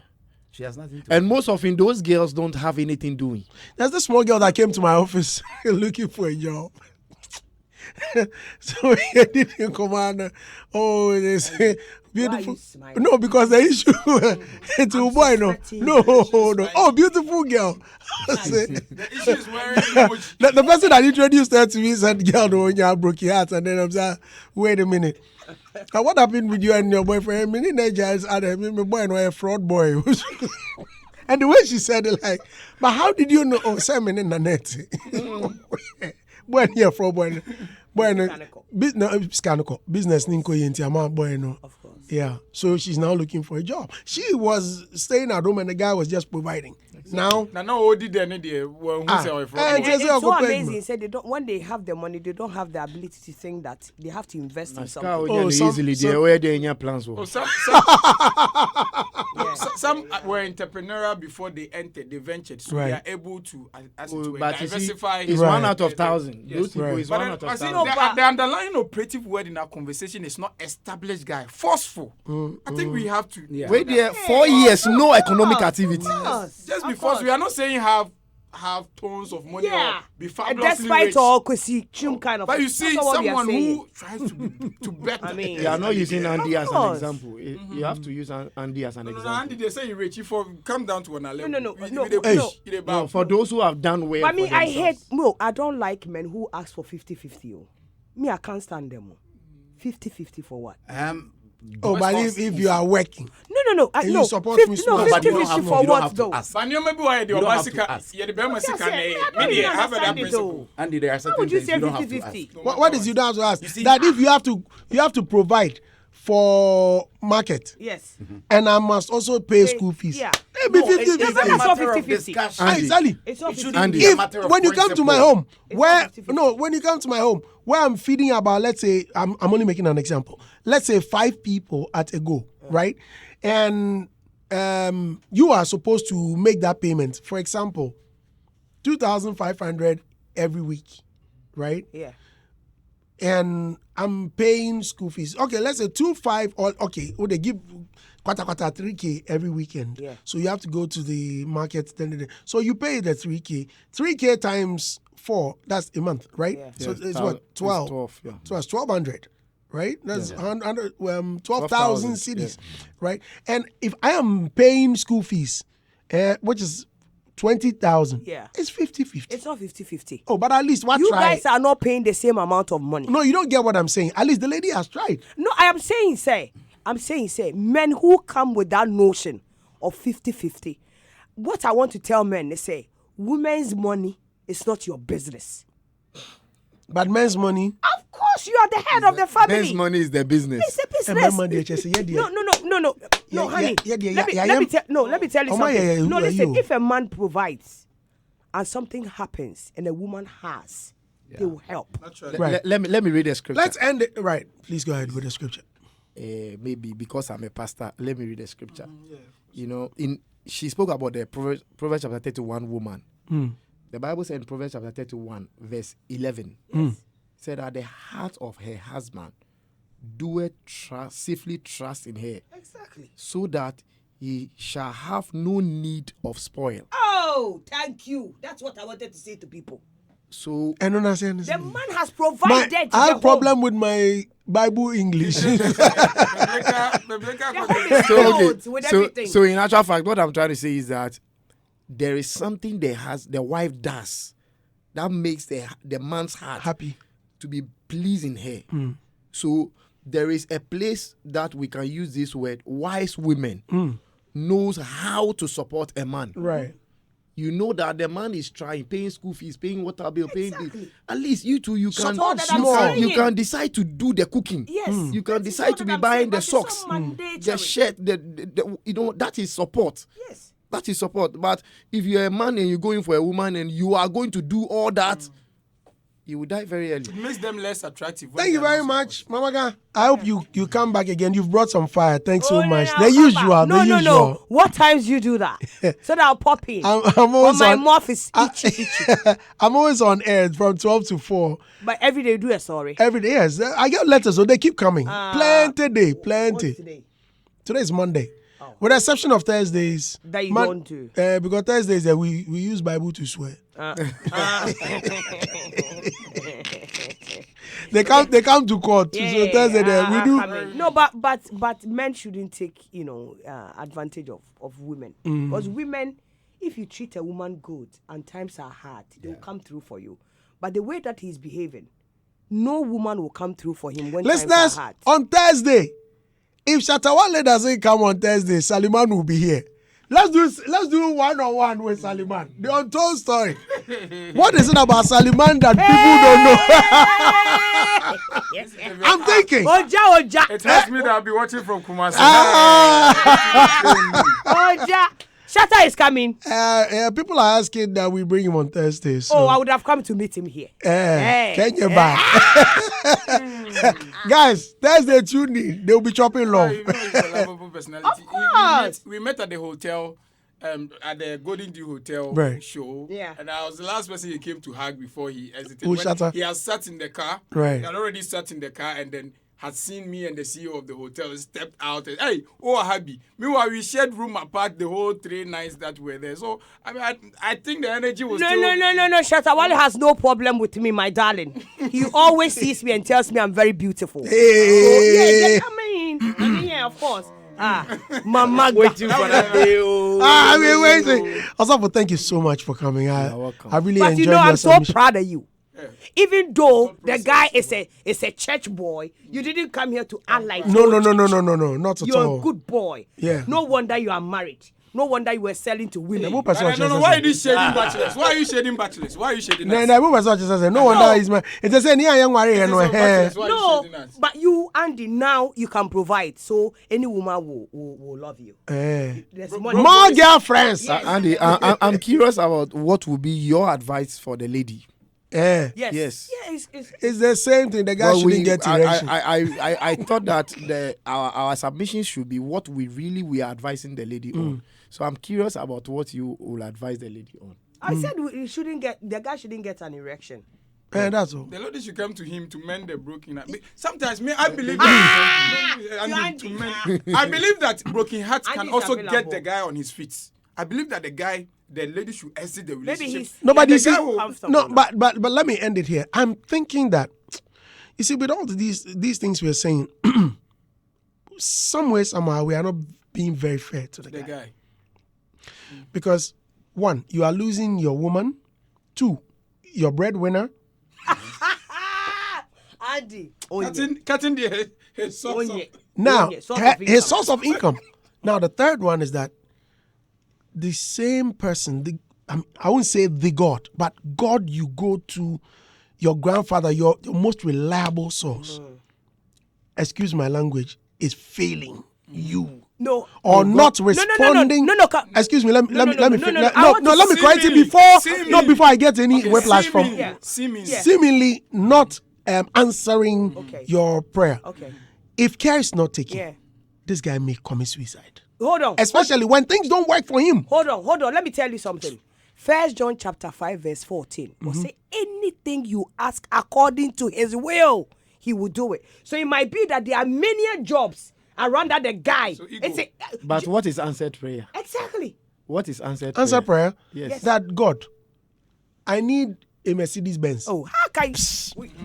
She has nothing to And most often those girls don't have anything doing. There's this small girl that came to my office looking for a job. So he didn't command. Oh, they say beautiful. smiling? No, because the issue to boy no, sweating. no. Oh, beautiful girl. Say- the issue is wearing emoji. the person that introduced her to me said, "Girl, no, you broke your heart." And then I'm saying, "Wait a minute. Now, what happened with you and your boyfriend? Me, just added me, my boy, no, a fraud boy." And the way she said it, like, "But how did you know?" Oh, Simon in the net. Boy, here fraud boy. Boy, no, business ninko yenti ama boy no. Of course. Yeah. So she's now looking for a job. She was staying at home and the guy was just providing. Now, Now, no, what did they need? Well, who's our and friend? just- It's I'll so go pay amazing. you. Say they don't. When they have the money, they don't have the ability to think that they have to invest in Sika something. onya no some- easily some- there where they any plans Oh, for. some were entrepreneurial before they entered, they ventured, so Right. they are able to as it were, But you see, diversify. it's Right. 1 out of 1,000. Yes. Those people Right. is But 1 then, out of I see 1,000. the underlying operative word in our conversation is not established guy, forceful. I think we have to. Yeah. Wait there 4 years, no economic activity. Yes, Just of because course. we are not saying have tons of money Yeah. or be And fabulously despite rich. all Kwesi Chum kind of. But you that's see not what we are someone saying. who tries to better. I mean- You are not using Andy as an course. example. You have to use Andy as an No, example. Andy, they say you rich. If you come down to an level. no, we- no, we dey no. push, No. we dey No, bow. for those who have done well. But me, for I hate. themselves. No, I don't like men who ask for 50-50. Oh. Me, I can't stand them. 50-50 for what? oh, but if you are working, No. And you No, support 50, me no, small. No, but you don't 50-50 have to- for you don't what have to though? ask. But you maybe why the You don't have to Obasika, ask. yeah, the Bema Sika, I don't maybe even have that understand it principle. Andy, there are certain would you things say you don't have to 50-50? ask. what is you don't have to ask? see- That if you have to provide for market, Yes. and I must also pay school fees. Yeah. Maybe No, 50 it's a That's not matter of 50-50. discussion. Ah, exactly. It's not It 50. shouldn't Andy. be a If matter of when you come to my principle. home, It's where not 50-50. no, when you come to my home, where I'm feeding about, let's say, I'm only making an example. Let's say 5 people at a go, right? And you are supposed to make that payment. For example, 2,500 every week, right? Yeah. And I'm paying school fees. Okay, let's say 2,500 or okay, they give quarter 3K every weekend. Yeah. So you have to go to the market. So you pay the 3K. 3K times 4, that's a month, right? Yeah. So Yes, it's what, 12? 12, yeah. So it's 1,200, right? That's 100, 12,000 12,000, cities, right? And if I am paying school fees, which is 20,000, Yeah. it's 50-50. It's not 50-50. Oh, but at least what You try? guys are not paying the same amount of money. No, you don't get what I'm saying. At least the lady has tried. No, I'm saying, men who come with that notion of 50-50, what I want to tell men, they say, women's money is not your business. But men's money. Of course, you are the head of the family. Men's money is their business. It's a men business. money, just say, yeah, dear. No, Yeah, honey. yeah, Let me tell you Oh, my, something. yeah, No, who are listen. you? If a man provides and something happens and a woman has, they will help. Right. Let me read the scripture. Let's end it. Right. Please go ahead with the scripture. Maybe because I'm a pastor, let me read the scripture. You know, she spoke about the Proverbs chapter 31 woman. The Bible said in Proverbs chapter 31, verse 11, said that the heart of her husband doeth safely trust in her, Exactly. so that he shall have no need of spoil. Oh, thank you. That's what I wanted to say to people. So I don't understand. The man has provided. I the have home. problem with my Bible English. so in actual fact, what I'm trying to say is that there is something the wife does that makes the man's heart Happy to be pleasing her. So there is a place that we can use this word. Wise women knows how to support a man. Right. You know that the man is trying, paying school fees, paying water bill, paying this. At least you two, you can decide to do the cooking. Yes. You can decide to be buying the socks, the shirt, the you know, that is support. Yes. That is support. But if you're a man and you're going for a woman and you are going to do all that, you will die very early. It makes them less attractive. Thank you very much, Mamaga. I hope you come back again. You've brought some fire. Thanks so much. No, The usual. No. What times you do that? So that I'll pop in. I'm always my on, mouth is itchy. I'm always on air from 12 to 4. But every day you do a story. Every day, yes. I get letters, so they keep coming. Plenty. What's today? Today is Monday. With the exception of Thursdays. That you don't do. Because Thursdays, we use Bible to swear. They come to court. So Thursday we do. No, but men shouldn't take advantage of women, because women, if you treat a woman good and times are hard, they'll come through for you. But the way that he's behaving, no woman will come through for him when Listeners, times are hard. on Thursday, if Shatawale doesn't come on Thursday, Saliman will be here. Let's do one-on-one with Saliman. The untold story. What is it about Saliman that people don't know? I'm thinking. Oja. It tells me that I'll be watching from Kumasi. Oja. Shatta is coming. People are asking that we bring him on Thursday. So. I would have come to meet him here. Can you buy? Guys, Thursday tune in. They'll be chopping love. You know he's a lovable personality. Of course. We met at the hotel, at the Golden Dew Hotel Right. show. Yeah. And I was the last person he came to hug before he exited. Who, Shatta? He had sat in the car. Right. He had already sat in the car and then had seen me and the CEO of the hotel, stepped out and, hey, happy. Meanwhile, we shared room apart the whole 3 nights that were there. So, I mean, I think the energy was No. Shatawale has no problem with me, my darling. He always sees me and tells me I'm very beautiful. Hey. So, I mean, yeah, of course. Mama Waiting for that day. Waiting. Also, thank you so much for coming. I really But enjoyed you know, your I'm so submission. proud of you. Even though the guy is a church boy, you didn't come here to act like No, not at you're all. a good boy. Yeah. No wonder you are married. No wonder you were selling to women. Who person No, was why are just you shading bachelors? Why are you shading bachelors? Why are you shading us? who person just said no wonder he's my. It's the same. Young This is on bachelors. man. Why are No, you shading us? but you, Andy, now you can provide. So any woman will love you. There's money. More girlfriends. Yes. Andy, I'm curious about what would be your advice for the lady. Yes. Yes. Yeah, It's the same thing. The guy Well, shouldn't get erection. I thought that our submission should be what we are advising the lady on. So I'm curious about what you will advise the lady on. I said the guy shouldn't get an erection. That's all. The lady should come to him to mend the broken heart. Sometimes, I believe that. I believe that broken heart can Andy's also available. get the guy on his feet. I believe that the lady should exit the Maybe relationship. he's Nobody And the see. guy will- comfortable. No, but let me end it here. I'm thinking that, you see, with all these things we're saying, some way, somehow, we are not being very fair to the The guy. guy. Because, 1, you are losing your woman. 2, your breadwinner. Andy. Cutting his source of... Now, Source of his income. source of income. Now, the third one is that the same person, I won't say the God, but God you go to, your grandfather, your most reliable source, excuse my language, is failing you. No. Or not responding. No. Excuse me. Let me let me correct it before I get any whiplash from seemingly not answering your prayer. Okay. If care is not taken, this guy may commit suicide. Hold on. Especially when things don't work for him. Hold on. Let me tell you something. 1 John chapter 5 verse 14 will say anything you ask according to his will, he will do it. So it might be that there are many jobs around that the guy. So ego. But what is answered prayer? Exactly. What is answered Answer prayer? prayer. Yes. That God, I need a Mercedes Benz. Oh, how can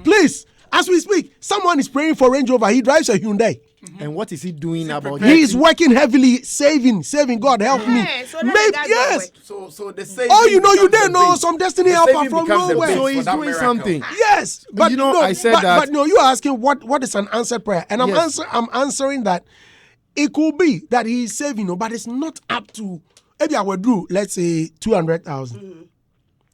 Please, as we speak, someone is praying for Range Rover. He drives a Hyundai. And what is he doing about He is getting- working heavily, saving. God help me. so let the Maybe guy go yes. work. So the saving. Oh, you becomes didn't the know base. some destiny The helper saving from becomes the nowhere. base So for he's that doing miracle. something. Yes, but You know, no, I said but, that- But no, you're asking what is an answered prayer, and Yes. I'm answering that it could be that he is saving, but it's not up to. Maybe I would do, let's say 200,000,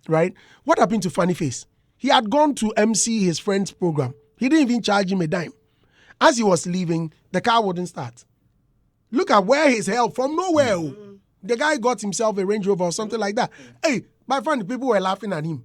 right? What happened to Funny Face? He had gone to MC his friend's program. He didn't even charge him a dime. As he was leaving, the car wouldn't start. Look at where his help from nowhere. The guy got himself a Range Rover or something like that. Hey, my friend, people were laughing at him.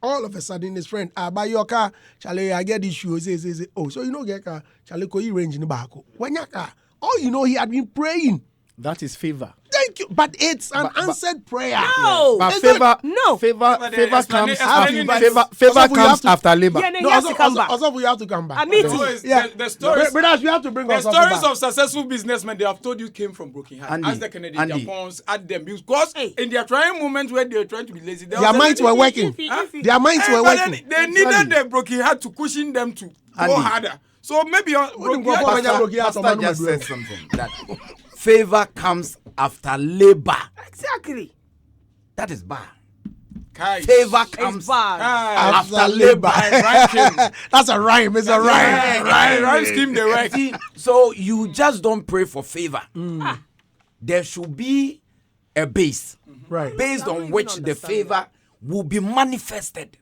All of a sudden, his friend, buy your car, Charlie, I get this shoe. Say, oh, so you know, get car, Charlie, go you range in the back. When your car, oh, you know, he had been praying. That is favor. Thank you, but it's an answered prayer. No. But It's favor, not- no. favor But favor explain- comes explain after that. favor Also, we comes have to- after labor. Yeah, then No, he has to come back. Also, we have to come back. I mean, No, it's Yeah. the stories. Brothers, we have to bring The us stories back. of successful businessmen, they have told you came from broken heart. Andy, Ask the Kennedy Andy. Japons, add them. Because in their trying moments where they were trying to be lazy, there Their was a minds lady- were working. Their minds were But then working. they needed the broken heart to cushion them to go Andy. harder. So maybe your broken go heart. for- Pastor just said something that favor comes after labor. Exactly. That is bad. Kai. Favor It's comes bad. after labor. That's a rhyme. It's a rhyme. Rhyme scheme they work. See, so you just don't pray for favor. There should be a base Right. based on which the favor will be manifested.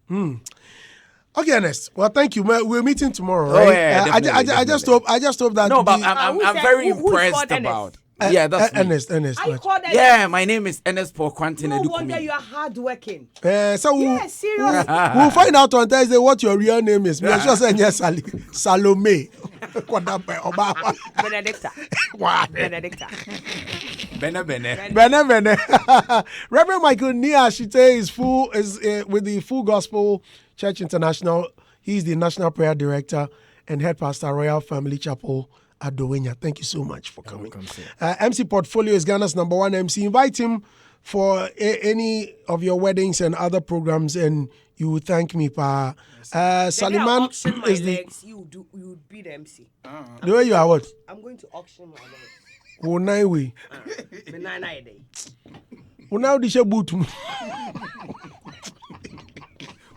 Okay, Ernest. Well, thank you. We're meeting tomorrow, Oh, right? yeah, I definitely, just hope that. No, but the- I'm who said- very who impressed called Ernest? about. Yeah, that's me. Ernest. I called that. Yeah, my name is Ernest Paul Quantin No wonder Edukumi. you are hardworking. So Yeah, serious. we'll find out on Thursday what your real name is. Me, I sure say yes, Salome. Benedicta. What? Benedicta. Bene. Reverend Michael Niashite is with the Full Gospel Church International. He's the National Prayer Director and Head Pastor, Royal Family Chapel at Dowenya. Thank you so much for coming. MC Portfolio is Ghana's #1 MC. Invite him for any of your weddings and other programs, and you will thank me, Pa. Saliman auction my is the legs. You would be the MC. the way you are. What? I'm going to auction my legs. Oh, nine way. The 9 a day. Oh, now the boot.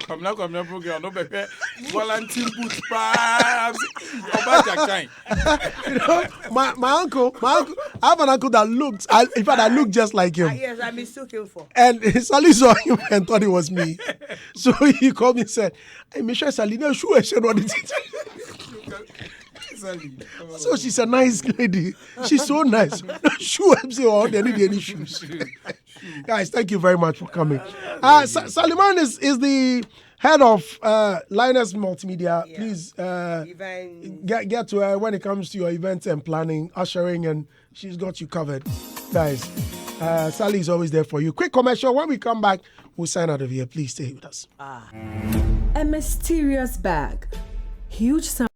Come now, program. No baby. Volunteer boot. I my uncle, I have an uncle that looks, in fact, I look just like him. Yes, I'm mistaken for. And Sally saw him and thought it was me. So he called me and said, hey, Michelle Sally, no, sure, what is it? So she's a nice lady. She's so nice. Sure, I'm saying, they need any shoes. Guys, thank you very much for coming. Saliman is the head of Linus Multimedia. Yeah. Please Even get to her when it comes to your events and planning, ushering, and she's got you covered. Guys, Sally is always there for you. Quick commercial. When we come back, we'll sign out of here. Please stay with us. A mysterious bag. Huge sound.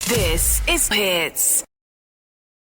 This is Hits.